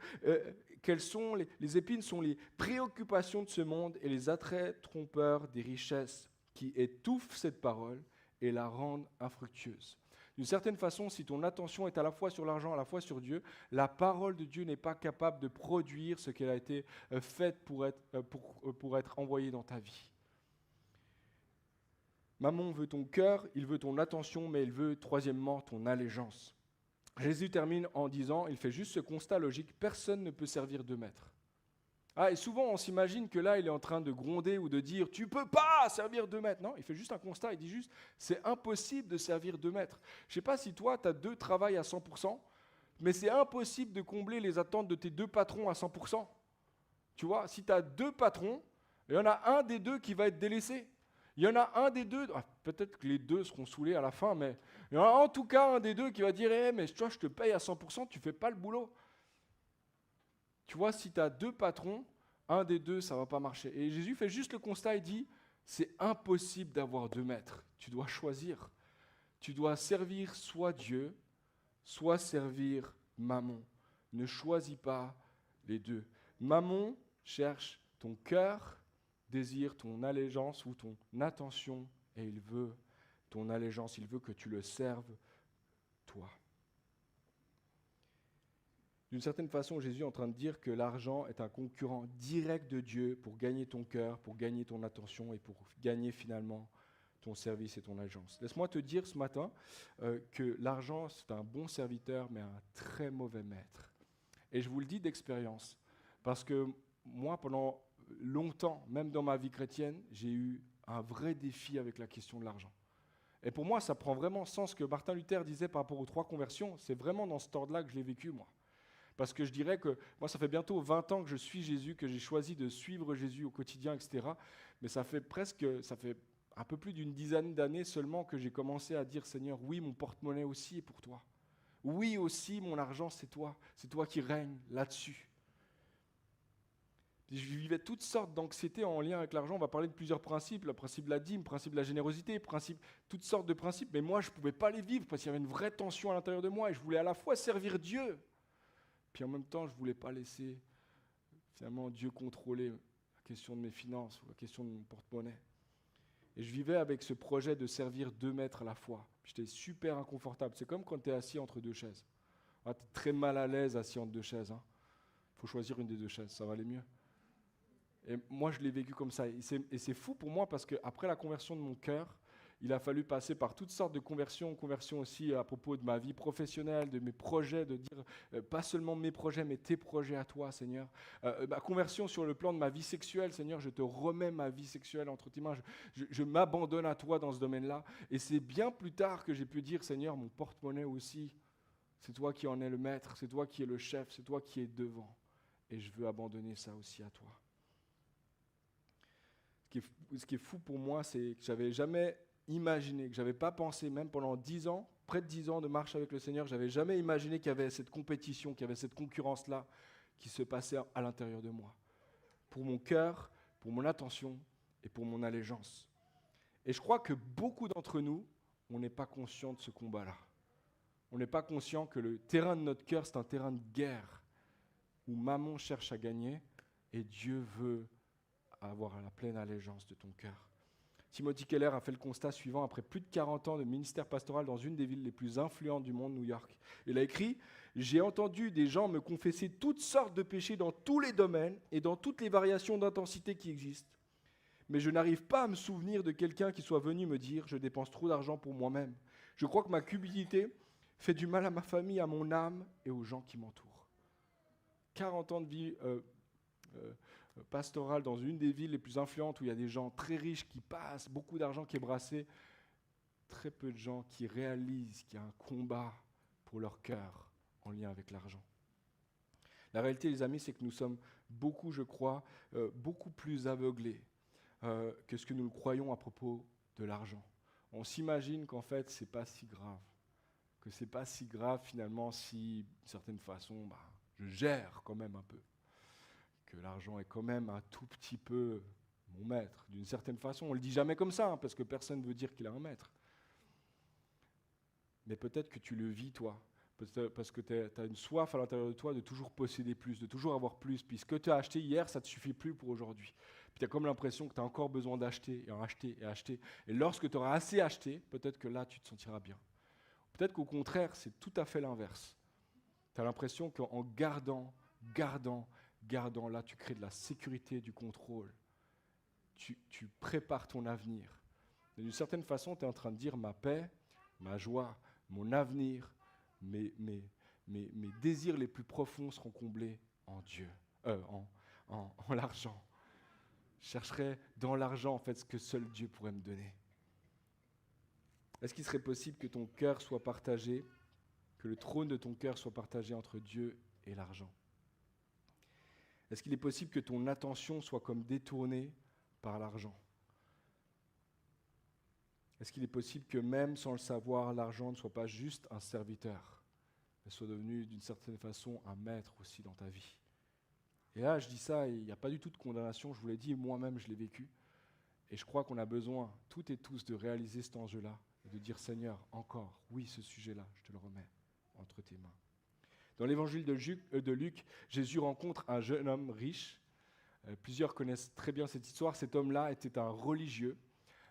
les épines sont les préoccupations de ce monde et les attraits trompeurs des richesses qui étouffent cette parole et la rendent infructueuse. D'une certaine façon, si ton attention est à la fois sur l'argent, à la fois sur Dieu, la parole de Dieu n'est pas capable de produire ce qu'elle a été faite pour être envoyée dans ta vie. Mammon veut ton cœur, il veut ton attention, mais il veut, troisièmement, ton allégeance. Jésus termine en disant, il fait juste ce constat logique, personne ne peut servir 2 maîtres. Et souvent, on s'imagine que là, il est en train de gronder ou de dire « tu ne peux pas servir 2 maîtres ». Non, il fait juste un constat, il dit juste « c'est impossible de servir 2 maîtres ». Je ne sais pas si toi, tu as 2 travails à 100%, mais c'est impossible de combler les attentes de tes 2 patrons à 100%. Tu vois, si tu as 2 patrons, il y en a un des 2 qui va être délaissé. Il y en a un des 2, peut-être que les 2 seront saoulés à la fin, mais il y en a en tout cas un des 2 qui va dire mais toi, je te paye à 100%, tu ne fais pas le boulot. Tu vois, si tu as 2 patrons, Un des deux, ça ne va pas marcher. Et Jésus fait juste le constat, il dit, c'est impossible d'avoir 2 maîtres. Tu dois choisir. Tu dois servir soit Dieu, soit servir Mammon. Ne choisis pas les deux. Mammon cherche ton cœur, désire ton allégeance ou ton attention, et il veut ton allégeance, il veut que tu le serves, toi. D'une certaine façon, Jésus est en train de dire que l'argent est un concurrent direct de Dieu pour gagner ton cœur, pour gagner ton attention et pour gagner finalement ton service et ton allégeance. Laisse-moi te dire ce matin que l'argent, c'est un bon serviteur, mais un très mauvais maître. Et je vous le dis d'expérience, parce que moi, pendant longtemps, même dans ma vie chrétienne, j'ai eu un vrai défi avec la question de l'argent. Et pour moi, ça prend vraiment sens ce que Martin Luther disait par rapport aux 3 conversions. C'est vraiment dans ce ordre-là que je l'ai vécu, moi. Parce que je dirais que moi, ça fait bientôt 20 ans que je suis Jésus, que j'ai choisi de suivre Jésus au quotidien, etc. Mais ça fait un peu plus d'une dizaine d'années seulement que j'ai commencé à dire, Seigneur, oui, mon porte-monnaie aussi est pour toi. Oui, aussi, mon argent, c'est toi qui règnes là-dessus. Je vivais toutes sortes d'anxiétés en lien avec l'argent. On va parler de plusieurs principes, le principe de la dîme, le principe de la générosité, toutes sortes de principes. Mais moi, je ne pouvais pas les vivre parce qu'il y avait une vraie tension à l'intérieur de moi et je voulais à la fois servir Dieu. Puis en même temps, je ne voulais pas laisser finalement Dieu contrôler la question de mes finances ou la question de mon porte-monnaie. Et je vivais avec ce projet de servir 2 maîtres à la fois. J'étais super inconfortable. C'est comme quand tu es assis entre 2 chaises. Tu es très mal à l'aise assis entre 2 chaises. Il faut choisir une des 2 chaises, ça va aller mieux. Et moi, je l'ai vécu comme ça. Et c'est fou pour moi parce qu'après la conversion de mon cœur, il a fallu passer par toutes sortes de conversions aussi à propos de ma vie professionnelle, de mes projets, de dire pas seulement mes projets, mais tes projets à toi, Seigneur. Ma conversion sur le plan de ma vie sexuelle, Seigneur, je te remets ma vie sexuelle entre tes mains. Je m'abandonne à toi dans ce domaine-là. Et c'est bien plus tard que j'ai pu dire, Seigneur, mon porte-monnaie aussi, c'est toi qui en es le maître, c'est toi qui es le chef, c'est toi qui es devant. Et je veux abandonner ça aussi à toi. Ce qui est fou pour moi, c'est que j'avais jamais imaginé, que j'avais pas pensé, même pendant 10 ans, près de 10 ans de marche avec le Seigneur, j'avais jamais imaginé qu'il y avait cette compétition, qu'il y avait cette concurrence-là qui se passait à l'intérieur de moi. Pour mon cœur, pour mon attention et pour mon allégeance. Et je crois que beaucoup d'entre nous, on n'est pas conscient de ce combat-là. On n'est pas conscient que le terrain de notre cœur, c'est un terrain de guerre où Mammon cherche à gagner et Dieu veut avoir la pleine allégeance de ton cœur. Timothy Keller a fait le constat suivant après plus de 40 ans de ministère pastoral dans une des villes les plus influentes du monde, New York. Il a écrit « J'ai entendu des gens me confesser toutes sortes de péchés dans tous les domaines et dans toutes les variations d'intensité qui existent. Mais je n'arrive pas à me souvenir de quelqu'un qui soit venu me dire « Je dépense trop d'argent pour moi-même. Je crois que ma cupidité fait du mal à ma famille, à mon âme et aux gens qui m'entourent. » 40 ans de vie pastorale dans une des villes les plus influentes où il y a des gens très riches qui passent, beaucoup d'argent qui est brassé, très peu de gens qui réalisent qu'il y a un combat pour leur cœur en lien avec l'argent. La réalité, les amis, c'est que nous sommes beaucoup, je crois, beaucoup plus aveuglés que ce que nous le croyons à propos de l'argent. On s'imagine qu'en fait, c'est pas si grave, que c'est pas si grave finalement si, d'une certaine façon, je gère quand même un peu. Que l'argent est quand même un tout petit peu mon maître, d'une certaine façon. On ne le dit jamais comme ça, parce que personne ne veut dire qu'il a un maître. Mais peut-être que tu le vis, toi, parce que tu as une soif à l'intérieur de toi de toujours posséder plus, de toujours avoir plus. Puis ce que tu as acheté hier, ça ne te suffit plus pour aujourd'hui. Puis tu as comme l'impression que tu as encore besoin d'acheter, et en acheter, et acheter. Et lorsque tu auras assez acheté, peut-être que là, tu te sentiras bien. Peut-être qu'au contraire, c'est tout à fait l'inverse. Tu as l'impression qu'en gardant, là, tu crées de la sécurité, du contrôle. Tu prépares ton avenir. Et d'une certaine façon, tu es en train de dire ma paix, ma joie, mon avenir, mes désirs les plus profonds seront comblés en Dieu, en l'argent. Je chercherai dans l'argent, en fait, ce que seul Dieu pourrait me donner. Est-ce qu'il serait possible que ton cœur soit partagé, que le trône de ton cœur soit partagé entre Dieu et l'argent? Est-ce qu'il est possible que ton attention soit comme détournée par l'argent? Est-ce qu'il est possible que même sans le savoir, l'argent ne soit pas juste un serviteur, mais soit devenu d'une certaine façon un maître aussi dans ta vie? Et là, je dis ça, et il n'y a pas du tout de condamnation, je vous l'ai dit, moi-même, je l'ai vécu. Et je crois qu'on a besoin, toutes et tous, de réaliser cet enjeu-là, et de dire, Seigneur, encore, oui, ce sujet-là, je te le remets entre tes mains. Dans l'évangile de Luc, Jésus rencontre un jeune homme riche. Plusieurs connaissent très bien cette histoire. Cet homme-là était un religieux,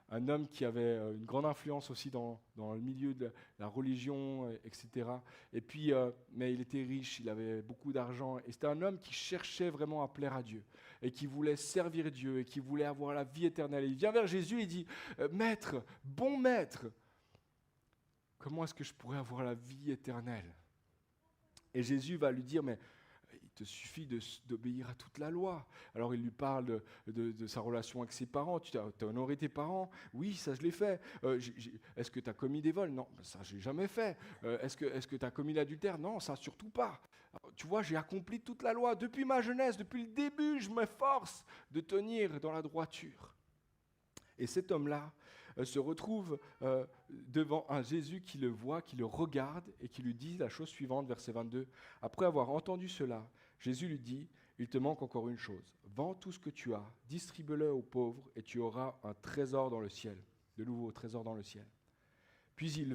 un homme qui avait une grande influence aussi dans le milieu de la religion, etc. Et puis, mais il était riche, il avait beaucoup d'argent. Et c'était un homme qui cherchait vraiment à plaire à Dieu et qui voulait servir Dieu et qui voulait avoir la vie éternelle. Et il vient vers Jésus et dit, Maître, bon maître, comment est-ce que je pourrais avoir la vie éternelle ? Et Jésus va lui dire, mais il te suffit d'obéir à toute la loi. Alors il lui parle de sa relation avec ses parents. Tu as honoré tes parents? Oui, ça je l'ai fait. Est-ce que tu as commis des vols? Non, ça je n'ai jamais fait. Est-ce que tu as commis l'adultère? Non, ça surtout pas. Alors, tu vois, j'ai accompli toute la loi. Depuis ma jeunesse, depuis le début, je m'efforce de tenir dans la droiture. Et cet homme-là se retrouve devant un Jésus qui le voit, qui le regarde et qui lui dit la chose suivante, verset 22. Après avoir entendu cela, Jésus lui dit, il te manque encore une chose. Vends tout ce que tu as, distribue-le aux pauvres et tu auras un trésor dans le ciel. De nouveau, trésor dans le ciel. Puis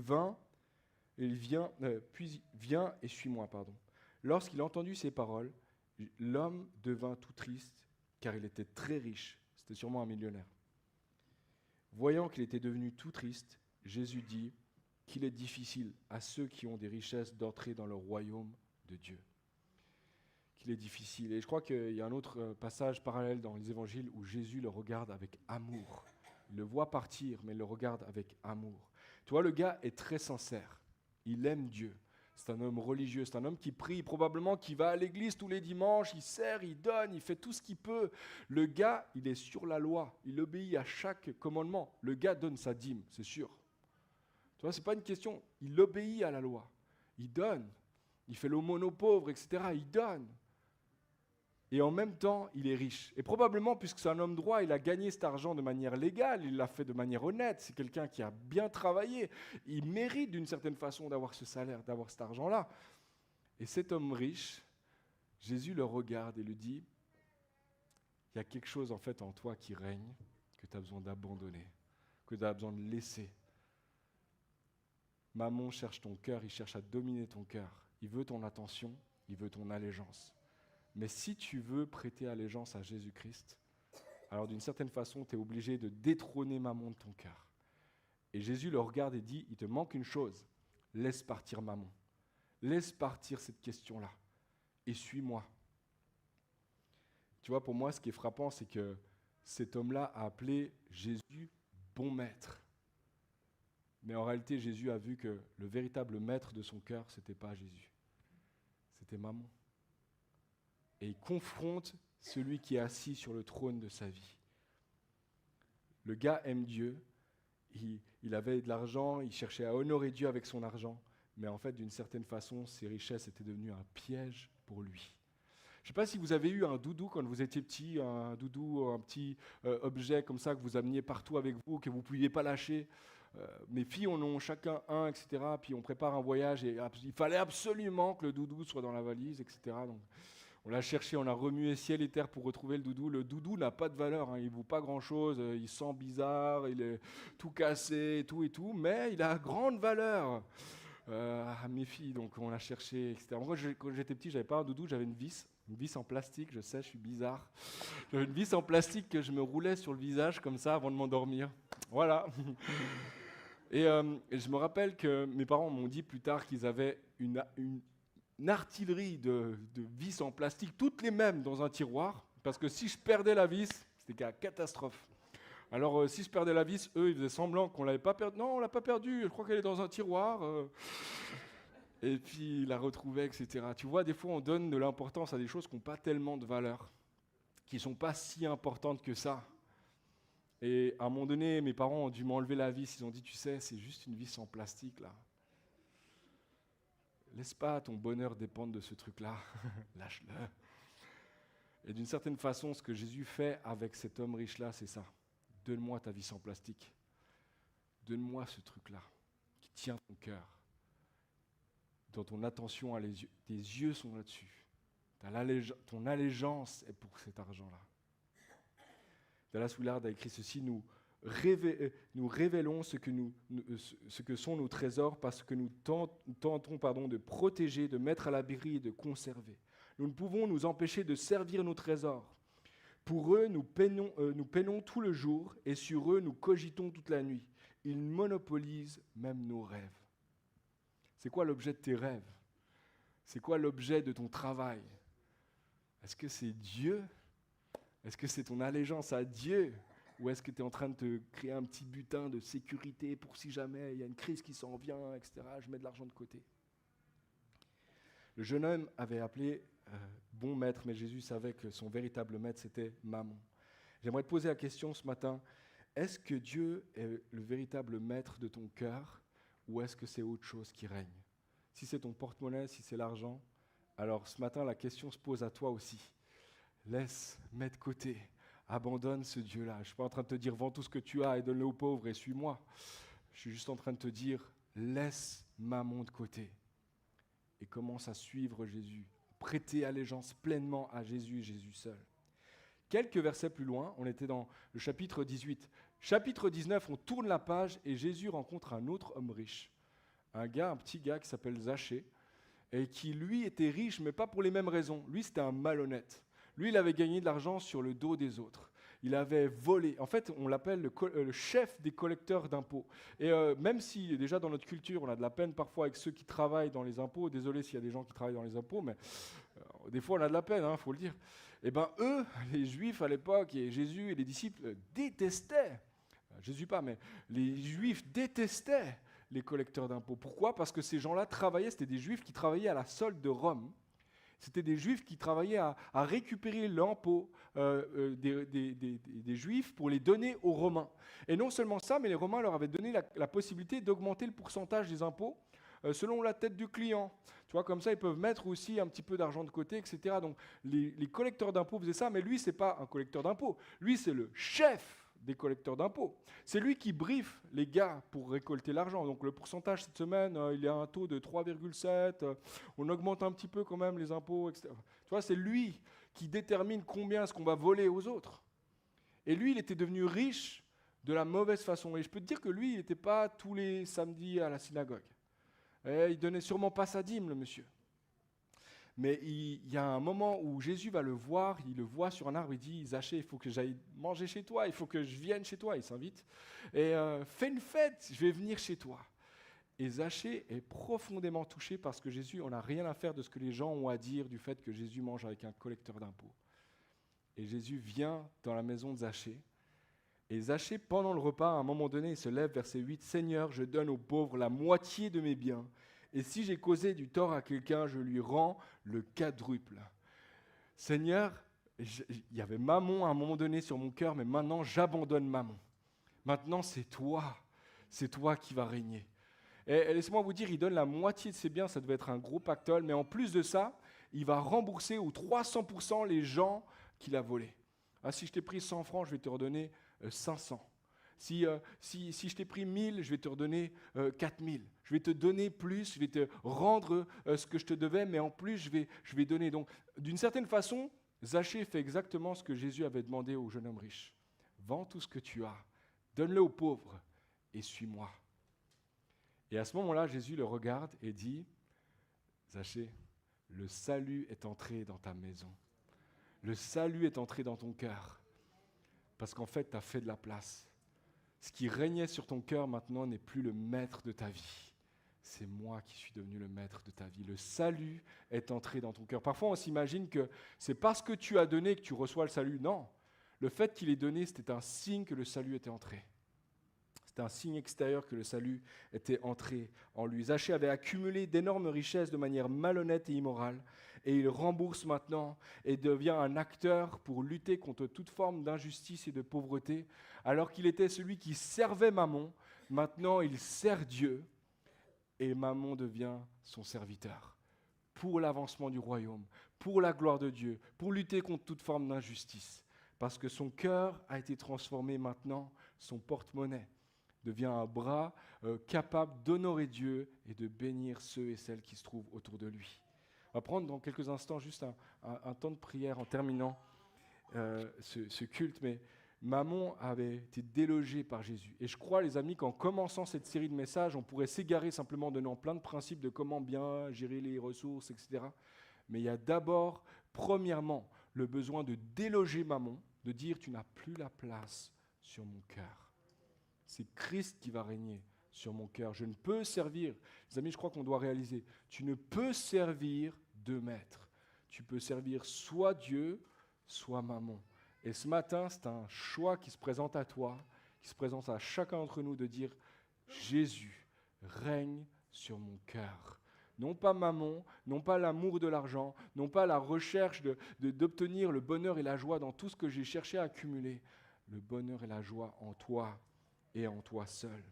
viens et suis-moi. Lorsqu'il a entendu ces paroles, l'homme devint tout triste car il était très riche. C'était sûrement un millionnaire. Voyant qu'il était devenu tout triste, Jésus dit qu'il est difficile à ceux qui ont des richesses d'entrer dans le royaume de Dieu. Qu'il est difficile. Et je crois qu'il y a un autre passage parallèle dans les évangiles où Jésus le regarde avec amour. Il le voit partir, mais il le regarde avec amour. Tu vois, le gars est très sincère. Il aime Dieu. C'est un homme religieux, c'est un homme qui prie, probablement qui va à l'église tous les dimanches, il sert, il donne, il fait tout ce qu'il peut. Le gars, il est sur la loi, il obéit à chaque commandement. Le gars donne sa dîme, c'est sûr. Tu vois, ce n'est pas une question, il obéit à la loi. Il donne, il fait l'aumône aux pauvres, etc. Il donne. Et en même temps, il est riche. Et probablement, puisque c'est un homme droit, il a gagné cet argent de manière légale, il l'a fait de manière honnête, c'est quelqu'un qui a bien travaillé. Il mérite d'une certaine façon d'avoir ce salaire, d'avoir cet argent-là. Et cet homme riche, Jésus le regarde et lui dit, il y a quelque chose en fait en toi qui règne, que tu as besoin d'abandonner, que tu as besoin de laisser. Mammon cherche ton cœur, il cherche à dominer ton cœur. Il veut ton attention, il veut ton allégeance. Mais si tu veux prêter allégeance à Jésus-Christ, alors d'une certaine façon, tu es obligé de détrôner Mammon de ton cœur. Et Jésus le regarde et dit, il te manque une chose, laisse partir Mammon. Laisse partir cette question-là et suis-moi. Tu vois, pour moi, ce qui est frappant, c'est que cet homme-là a appelé Jésus bon maître. Mais en réalité, Jésus a vu que le véritable maître de son cœur, ce n'était pas Jésus, c'était Mammon. Et il confronte celui qui est assis sur le trône de sa vie. Le gars aime Dieu, il avait de l'argent, il cherchait à honorer Dieu avec son argent, mais en fait, d'une certaine façon, ses richesses étaient devenues un piège pour lui. Je ne sais pas si vous avez eu un doudou quand vous étiez petit, un doudou, un petit objet comme ça que vous ameniez partout avec vous, que vous ne pouviez pas lâcher. Mes filles en ont chacun un, etc. Puis on prépare un voyage et il fallait absolument que le doudou soit dans la valise, etc. Donc, on l'a cherché, on a remué ciel et terre pour retrouver le doudou. Le doudou n'a pas de valeur, hein, il ne vaut pas grand-chose, il sent bizarre, il est tout cassé et tout, mais il a grande valeur à mes filles, donc on l'a cherché, etc. Moi, quand j'étais petit, je n'avais pas un doudou, j'avais une vis en plastique, je sais, je suis bizarre. J'avais une vis en plastique que je me roulais sur le visage comme ça avant de m'endormir. Voilà. Et je me rappelle que mes parents m'ont dit plus tard qu'ils avaient une artillerie de vis en plastique, toutes les mêmes dans un tiroir, parce que si je perdais la vis, c'était une catastrophe. Alors si je perdais la vis, eux, ils faisaient semblant qu'on ne l'avait pas perdue. Non, on ne l'a pas perdue, je crois qu'elle est dans un tiroir. Et puis ils la retrouvaient, etc. Tu vois, des fois, on donne de l'importance à des choses qui n'ont pas tellement de valeur, qui ne sont pas si importantes que ça. Et à un moment donné, mes parents ont dû m'enlever la vis. Ils ont dit, tu sais, c'est juste une vis en plastique, là. Laisse pas ton bonheur dépendre de ce truc-là. Lâche-le. Et d'une certaine façon, ce que Jésus fait avec cet homme riche-là, c'est ça. Donne-moi ta vis en plastique. Donne-moi ce truc-là qui tient ton cœur. Dont ton attention, tes yeux sont là-dessus. Ton allégeance est pour cet argent-là. Dallas Willard a écrit ceci, nous révélons ce que sont nos trésors parce que nous tentons de protéger, de mettre à l'abri et de conserver. Nous ne pouvons nous empêcher de servir nos trésors. Pour eux, nous peinons tout le jour et sur eux, nous cogitons toute la nuit. Ils monopolisent même nos rêves. C'est quoi l'objet de tes rêves? C'est quoi l'objet de ton travail? Est-ce que c'est Dieu? Est-ce que c'est ton allégeance à Dieu? Ou est-ce que tu es en train de te créer un petit butin de sécurité pour si jamais il y a une crise qui s'en vient, etc. Je mets de l'argent de côté. Le jeune homme avait appelé bon maître, mais Jésus savait que son véritable maître, c'était Mammon. J'aimerais te poser la question ce matin, est-ce que Dieu est le véritable maître de ton cœur ou est-ce que c'est autre chose qui règne? Si c'est ton porte-monnaie, si c'est l'argent, alors ce matin, la question se pose à toi aussi. Mets de côté, abandonne ce Dieu-là. Je ne suis pas en train de te dire, vends tout ce que tu as et donne-le aux pauvres et suis-moi. Je suis juste en train de te dire, laisse Mammon de côté et commence à suivre Jésus. Prêter allégeance pleinement à Jésus et Jésus seul. Quelques versets plus loin, on était dans le chapitre 18. Chapitre 19, on tourne la page et Jésus rencontre un autre homme riche. Un petit gars qui s'appelle Zachée et qui, lui, était riche, mais pas pour les mêmes raisons. Lui, c'était un malhonnête. Lui, il avait gagné de l'argent sur le dos des autres. Il avait volé. En fait, on l'appelle le chef des collecteurs d'impôts. Et même si, déjà dans notre culture, on a de la peine parfois avec ceux qui travaillent dans les impôts, désolé s'il y a des gens qui travaillent dans les impôts, mais des fois on a de la peine, il faut le dire. Eh bien eux, les Juifs à l'époque, et Jésus et les disciples détestaient, Jésus pas, mais les Juifs détestaient les collecteurs d'impôts. Pourquoi? Parce que ces gens-là travaillaient, c'était des Juifs qui travaillaient à la solde de Rome. C'était des Juifs qui travaillaient à récupérer l'impôt des Juifs pour les donner aux Romains. Et non seulement ça, mais les Romains leur avaient donné la possibilité d'augmenter le pourcentage des impôts selon la tête du client. Tu vois, comme ça, ils peuvent mettre aussi un petit peu d'argent de côté, etc. Donc, les collecteurs d'impôts faisaient ça, mais lui, ce n'est pas un collecteur d'impôts. Lui, c'est le chef des collecteurs d'impôts. C'est lui qui briefe les gars pour récolter l'argent. Donc le pourcentage cette semaine, il est à un taux de 3,7, on augmente un petit peu quand même les impôts, etc. Tu vois, c'est lui qui détermine combien est-ce qu'on va voler aux autres. Et lui, il était devenu riche de la mauvaise façon. Et je peux te dire que lui, il n'était pas tous les samedis à la synagogue. Et il donnait sûrement pas sa dîme, le monsieur. Mais il y a un moment où Jésus va le voir, il le voit sur un arbre, il dit « Zachée, il faut que j'aille manger chez toi, il faut que je vienne chez toi », il s'invite. Et fais une fête, je vais venir chez toi. Et Zachée est profondément touché parce que Jésus, on n'a rien à faire de ce que les gens ont à dire du fait que Jésus mange avec un collecteur d'impôts. Et Jésus vient dans la maison de Zachée. Et Zachée, pendant le repas, à un moment donné, il se lève, verset 8, « Seigneur, je donne aux pauvres la moitié de mes biens. Et si j'ai causé du tort à quelqu'un, je lui rends le quadruple. » Seigneur, il y avait Mammon à un moment donné sur mon cœur, mais maintenant j'abandonne Mammon. Maintenant c'est toi qui vas régner. Et laissez-moi vous dire, il donne la moitié de ses biens, ça devait être un gros pactole, mais en plus de ça, il va rembourser aux 300% les gens qu'il a volés. Ah, si je t'ai pris 100 francs, je vais te redonner 500. Si je t'ai pris 1000, je vais te redonner 4000. Je vais te donner plus, je vais te rendre ce que je te devais, mais en plus, je vais donner. Donc, d'une certaine façon, Zachée fait exactement ce que Jésus avait demandé au jeune homme riche. Vends tout ce que tu as, donne-le aux pauvres et suis-moi. Et à ce moment-là, Jésus le regarde et dit, Zachée, le salut est entré dans ta maison. Le salut est entré dans ton cœur. Parce qu'en fait, tu as fait de la place. Ce qui régnait sur ton cœur maintenant n'est plus le maître de ta vie. C'est moi qui suis devenu le maître de ta vie. Le salut est entré dans ton cœur. Parfois, on s'imagine que c'est parce que tu as donné que tu reçois le salut. Non. Le fait qu'il ait donné, c'était un signe que le salut était entré. C'était un signe extérieur que le salut était entré en lui. Zachée avait accumulé d'énormes richesses de manière malhonnête et immorale. Et il rembourse maintenant et devient un acteur pour lutter contre toute forme d'injustice et de pauvreté. Alors qu'il était celui qui servait Mammon, maintenant il sert Dieu et Mammon devient son serviteur. Pour l'avancement du royaume, pour la gloire de Dieu, pour lutter contre toute forme d'injustice. Parce que son cœur a été transformé maintenant, son porte-monnaie devient un bras capable d'honorer Dieu et de bénir ceux et celles qui se trouvent autour de lui. On va prendre dans quelques instants juste un temps de prière en terminant ce culte, mais Mammon avait été délogé par Jésus. Et je crois, les amis, qu'en commençant cette série de messages, on pourrait s'égarer simplement en donnant plein de principes de comment bien gérer les ressources, etc. Mais il y a d'abord, premièrement, le besoin de déloger Mammon, de dire tu n'as plus la place sur mon cœur. C'est Christ qui va régner sur mon cœur. Je ne peux servir, les amis, je crois qu'on doit réaliser, tu ne peux servir deux maîtres. Tu peux servir soit Dieu, soit Mammon. Et ce matin, c'est un choix qui se présente à toi, qui se présente à chacun d'entre nous de dire Jésus règne sur mon cœur. Non pas Mammon, non pas l'amour de l'argent, non pas la recherche d'obtenir le bonheur et la joie dans tout ce que j'ai cherché à accumuler. Le bonheur et la joie en toi et en toi seul.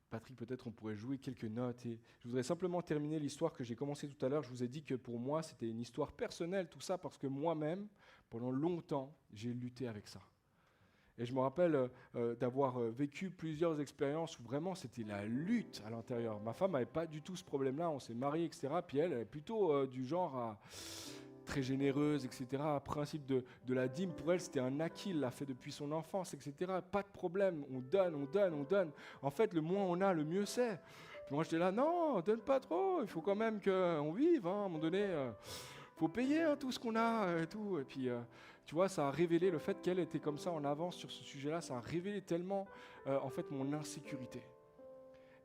Patrick, peut-être on pourrait jouer quelques notes. Et je voudrais simplement terminer l'histoire que j'ai commencée tout à l'heure. Je vous ai dit que pour moi, c'était une histoire personnelle, tout ça, parce que moi-même, pendant longtemps, j'ai lutté avec ça. Et je me rappelle d'avoir vécu plusieurs expériences où vraiment c'était la lutte à l'intérieur. Ma femme n'avait pas du tout ce problème-là, on s'est mariés, etc. Puis elle est plutôt du genre très généreuse, etc. Principe de la dîme, pour elle, c'était un acquis, elle l'a fait depuis son enfance, etc. Pas de problème, on donne, on donne, on donne. En fait, le moins on a, le mieux c'est. Puis moi, j'étais là, non, donne pas trop, il faut quand même qu'on vive, hein, à un moment donné, faut payer tout ce qu'on a et tout. Et puis, tu vois, ça a révélé le fait qu'elle était comme ça en avance sur ce sujet-là, ça a révélé tellement, en fait, mon insécurité.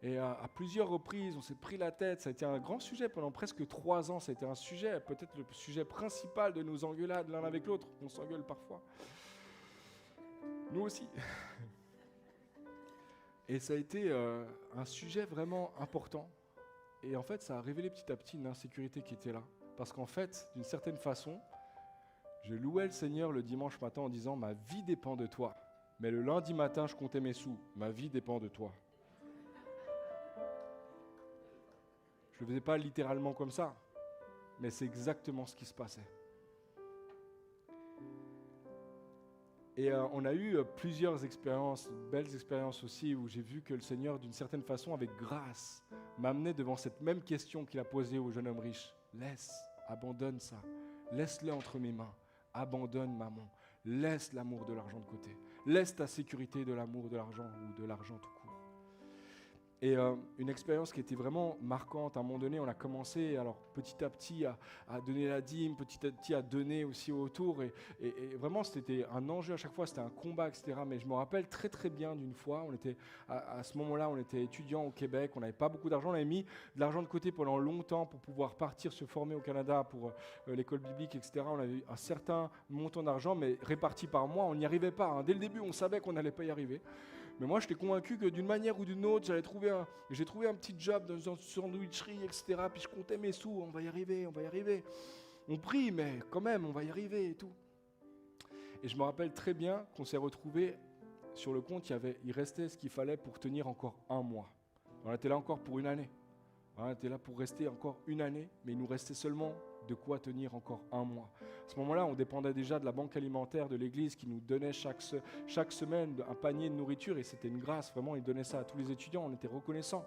Et à plusieurs reprises, on s'est pris la tête. Ça a été un grand sujet pendant presque 3 ans. Ça a été un sujet, peut-être le sujet principal de nos engueulades l'un avec l'autre. On s'engueule parfois. Nous aussi. Et ça a été un sujet vraiment important. Et en fait, ça a révélé petit à petit une insécurité qui était là. Parce qu'en fait, d'une certaine façon, je louais le Seigneur le dimanche matin en disant « Ma vie dépend de toi ». Mais le lundi matin, je comptais mes sous. Ma vie dépend de toi. Je ne le faisais pas littéralement comme ça, mais c'est exactement ce qui se passait. Et on a eu plusieurs expériences, belles expériences aussi, où j'ai vu que le Seigneur, d'une certaine façon, avec grâce, m'amenait devant cette même question qu'il a posée au jeune homme riche. Laisse, abandonne ça, laisse-le entre mes mains, abandonne Mammon, laisse l'amour de l'argent de côté, laisse ta sécurité de l'amour de l'argent ou de l'argent tout court. Et une expérience qui était vraiment marquante, à un moment donné, on a commencé alors petit à petit à donner la dîme, petit à petit à donner aussi autour. Et vraiment, c'était un enjeu à chaque fois, c'était un combat, etc. Mais je me rappelle très très bien d'une fois, on était à ce moment-là, on était étudiants au Québec, on n'avait pas beaucoup d'argent, on avait mis de l'argent de côté pendant longtemps pour pouvoir partir se former au Canada pour l'école biblique, etc. On avait eu un certain montant d'argent, mais réparti par mois, on n'y arrivait pas. Hein. Dès le début, on savait qu'on n'allait pas y arriver. Mais moi, j'étais convaincu que d'une manière ou d'une autre, j'ai trouvé un petit job dans une sandwicherie, etc. Puis je comptais mes sous, on va y arriver, on va y arriver. On prie, mais quand même, on va y arriver et tout. Et je me rappelle très bien qu'on s'est retrouvés sur le compte, il restait ce qu'il fallait pour tenir encore 1 mois. On était là encore pour 1 année. On était là pour rester encore 1 année, mais il nous restait seulement de quoi tenir encore 1 mois. À ce moment-là, on dépendait déjà de la banque alimentaire de l'église qui nous donnait chaque semaine un panier de nourriture et c'était une grâce, vraiment, ils donnaient ça à tous les étudiants, on était reconnaissants.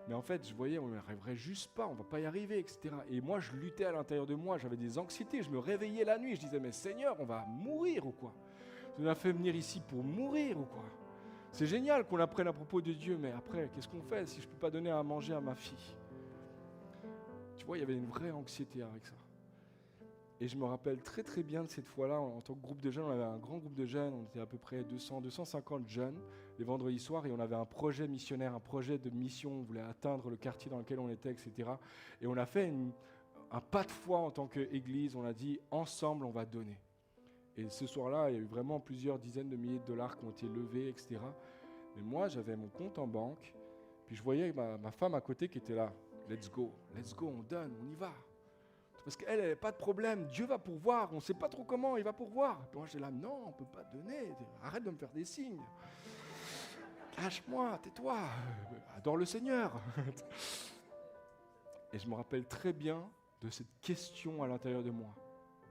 Mais en fait, je voyais, on n'y arriverait juste pas, on ne va pas y arriver, etc. Et moi, je luttais à l'intérieur de moi, j'avais des anxiétés, je me réveillais la nuit, je disais, mais Seigneur, on va mourir ou quoi? Tu nous as fait venir ici pour mourir ou quoi? C'est génial qu'on apprenne à propos de Dieu, mais après, qu'est-ce qu'on fait si je ne peux pas donner à manger à ma fille? Tu vois, il y avait une vraie anxiété avec ça. Et je me rappelle très très bien de cette fois-là, en tant que groupe de jeunes, on avait un grand groupe de jeunes, on était à peu près 250 jeunes les vendredis soirs, et on avait un projet missionnaire, un projet de mission, on voulait atteindre le quartier dans lequel on était, etc. Et on a fait un pas de foi en tant qu'église, on a dit ensemble on va donner. Et ce soir-là, il y a eu vraiment plusieurs dizaines de milliers de dollars qui ont été levés, etc. Mais moi, j'avais mon compte en banque, puis je voyais ma femme à côté qui était là. Let's go, on donne, on y va. Parce qu'elle n'avait pas de problème, Dieu va pourvoir, on ne sait pas trop comment, il va pourvoir. Et puis moi, j'étais là, non, on ne peut pas donner, arrête de me faire des signes. Lâche-moi, tais-toi, adore le Seigneur. Et je me rappelle très bien de cette question à l'intérieur de moi.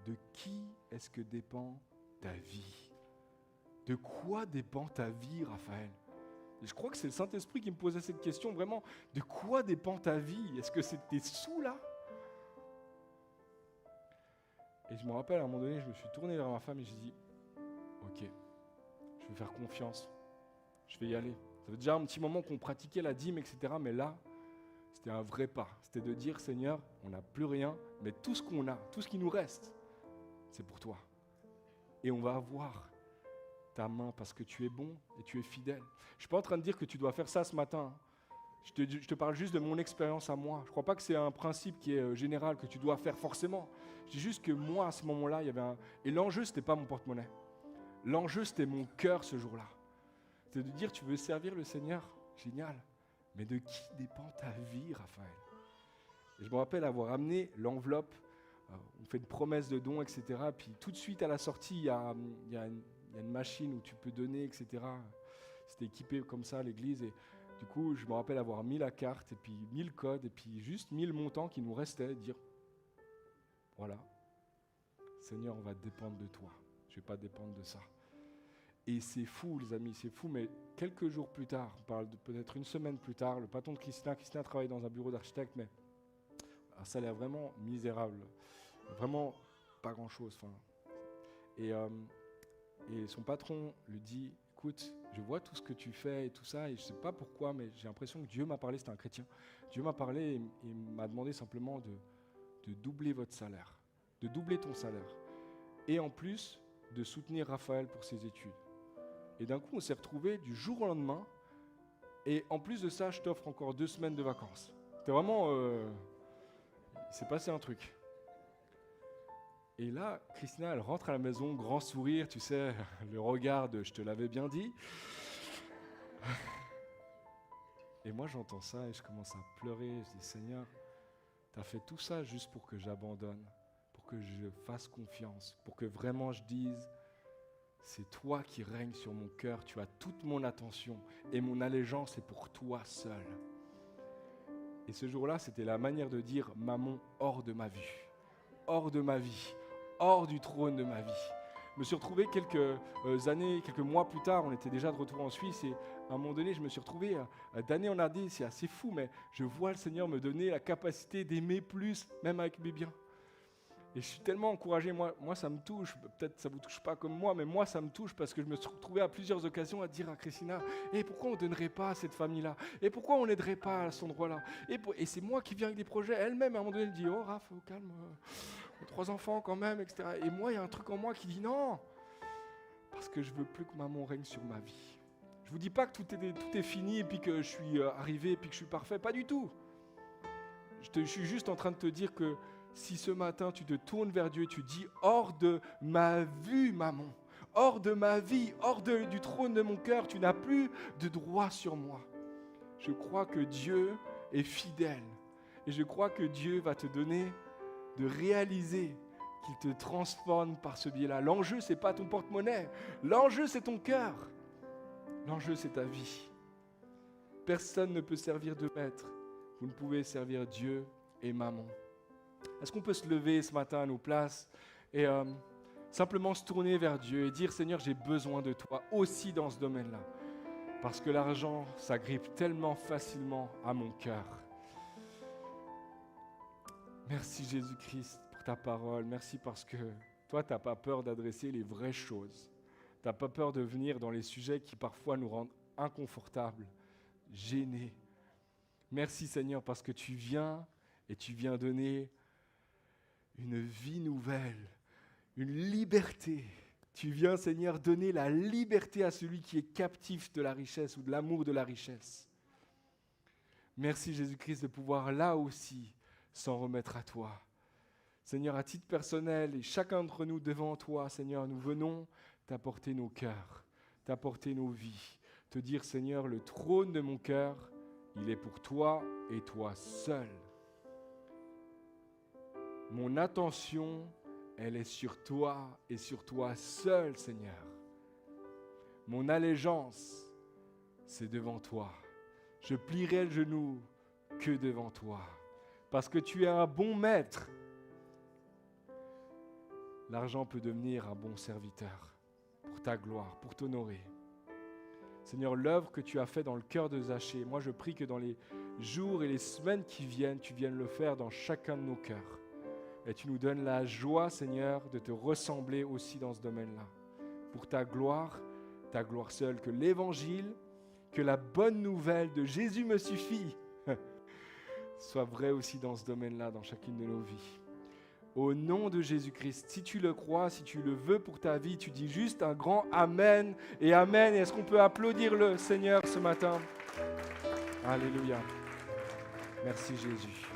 De qui est-ce que dépend ta vie? De quoi dépend ta vie, Raphaël? Et je crois que c'est le Saint-Esprit qui me posait cette question, vraiment, de quoi dépend ta vie? Est-ce que c'est tes sous là? Et je me rappelle, à un moment donné, je me suis tourné vers ma femme et j'ai dit, ok, je vais faire confiance, je vais y aller. Ça fait déjà un petit moment qu'on pratiquait la dîme, etc. Mais là, c'était un vrai pas. C'était de dire, Seigneur, on n'a plus rien, mais tout ce qu'on a, tout ce qui nous reste, c'est pour toi. Et on va avoir ta main parce que tu es bon et tu es fidèle. Je ne suis pas en train de dire que tu dois faire ça ce matin. Je te parle juste de mon expérience à moi. Je ne crois pas que c'est un principe qui est général, que tu dois faire forcément. Je dis juste que moi, à ce moment-là, il y avait un... Et l'enjeu, ce n'était pas mon porte-monnaie. L'enjeu, c'était mon cœur ce jour-là. C'était de dire, tu veux servir le Seigneur? Génial. Mais de qui dépend ta vie, Raphaël? Et je me rappelle avoir amené l'enveloppe. On fait une promesse de don, etc. Puis tout de suite, à la sortie, il y a une machine où tu peux donner, etc. C'était équipé comme ça, l'église. Et du coup, je me rappelle avoir mis la carte, et puis mis le code, et puis juste mis le montant qui nous restait, et dire, voilà, Seigneur, on va dépendre de toi. Je ne vais pas dépendre de ça. Et c'est fou, les amis, c'est fou, mais quelques jours plus tard, on parle de peut-être une semaine plus tard, le patron de Christina travaille dans un bureau d'architecte, mais un salaire vraiment misérable, vraiment pas grand-chose. Et son patron lui dit, écoute, je vois tout ce que tu fais et tout ça, et je ne sais pas pourquoi, mais j'ai l'impression que Dieu m'a parlé, c'était un chrétien, Dieu m'a parlé et m'a demandé simplement de doubler votre salaire, de doubler ton salaire, et en plus de soutenir Raphaël pour ses études. Et d'un coup, on s'est retrouvés du jour au lendemain, et en plus de ça, je t'offre encore 2 semaines de vacances. C'était vraiment... il s'est passé un truc. Et là, Christina, elle rentre à la maison, grand sourire, tu sais, le regard de « je te l'avais bien dit ». Et moi, j'entends ça et je commence à pleurer. Je dis « Seigneur, tu as fait tout ça juste pour que j'abandonne, pour que je fasse confiance, pour que vraiment je dise « c'est toi qui règnes sur mon cœur, tu as toute mon attention et mon allégeance est pour toi seul ». Et ce jour-là, c'était la manière de dire « Maman, hors de ma vue, hors de ma vie ». Hors du trône de ma vie. Je me suis retrouvé quelques mois plus tard, on était déjà de retour en Suisse et à un moment donné, je me suis retrouvé d'année en année, c'est assez fou, mais je vois le Seigneur me donner la capacité d'aimer plus, même avec mes biens. Et je suis tellement encouragé, moi ça me touche, peut-être ça ne vous touche pas comme moi, mais moi ça me touche parce que je me suis retrouvé à plusieurs occasions à dire à Christina, pourquoi on ne donnerait pas à cette famille-là? Et pourquoi on n'aiderait pas à cet endroit-là? Et c'est moi qui viens avec des projets, elle-même à un moment donné elle dit, oh Raph, calme, 3 enfants quand même, etc. Et moi il y a un truc en moi qui dit non, parce que je veux plus que maman règne sur ma vie. Je vous dis pas que tout est fini et puis que je suis arrivé et puis que je suis parfait, pas du tout. Je suis juste en train de te dire que si ce matin tu te tournes vers Dieu et tu dis « Hors de ma vue, maman, hors de ma vie, hors du trône de mon cœur, tu n'as plus de droit sur moi. » Je crois que Dieu est fidèle et je crois que Dieu va te donner de réaliser qu'il te transforme par ce biais-là. L'enjeu, ce n'est pas ton porte-monnaie. L'enjeu, c'est ton cœur. L'enjeu, c'est ta vie. Personne ne peut servir de maître. Vous ne pouvez servir Dieu et maman. Est-ce qu'on peut se lever ce matin à nos places et simplement se tourner vers Dieu et dire « Seigneur, j'ai besoin de toi aussi dans ce domaine-là. » Parce que l'argent s'agrippe tellement facilement à mon cœur. Merci Jésus-Christ pour ta parole. Merci parce que toi, tu n'as pas peur d'adresser les vraies choses. Tu n'as pas peur de venir dans les sujets qui parfois nous rendent inconfortables, gênés. Merci Seigneur parce que tu viens et tu viens donner une vie nouvelle, une liberté. Tu viens, Seigneur, donner la liberté à celui qui est captif de la richesse ou de l'amour de la richesse. Merci, Jésus-Christ, de pouvoir là aussi s'en remettre à toi. Seigneur, à titre personnel et chacun d'entre nous devant toi, Seigneur, nous venons t'apporter nos cœurs, t'apporter nos vies, te dire, Seigneur, le trône de mon cœur, il est pour toi et toi seul. Mon attention, elle est sur toi et sur toi seul, Seigneur. Mon allégeance, c'est devant toi. Je plierai le genou que devant toi. Parce que tu es un bon maître. L'argent peut devenir un bon serviteur pour ta gloire, pour t'honorer. Seigneur, l'œuvre que tu as faite dans le cœur de Zachée, moi je prie que dans les jours et les semaines qui viennent, tu viennes le faire dans chacun de nos cœurs. Et tu nous donnes la joie, Seigneur, de te ressembler aussi dans ce domaine-là. Pour ta gloire seule, que l'évangile, que la bonne nouvelle de Jésus me suffit, soit vrai aussi dans ce domaine-là, dans chacune de nos vies. Au nom de Jésus-Christ, si tu le crois, si tu le veux pour ta vie, tu dis juste un grand Amen et Amen. Et est-ce qu'on peut applaudir le Seigneur ce matin? Alléluia. Merci Jésus.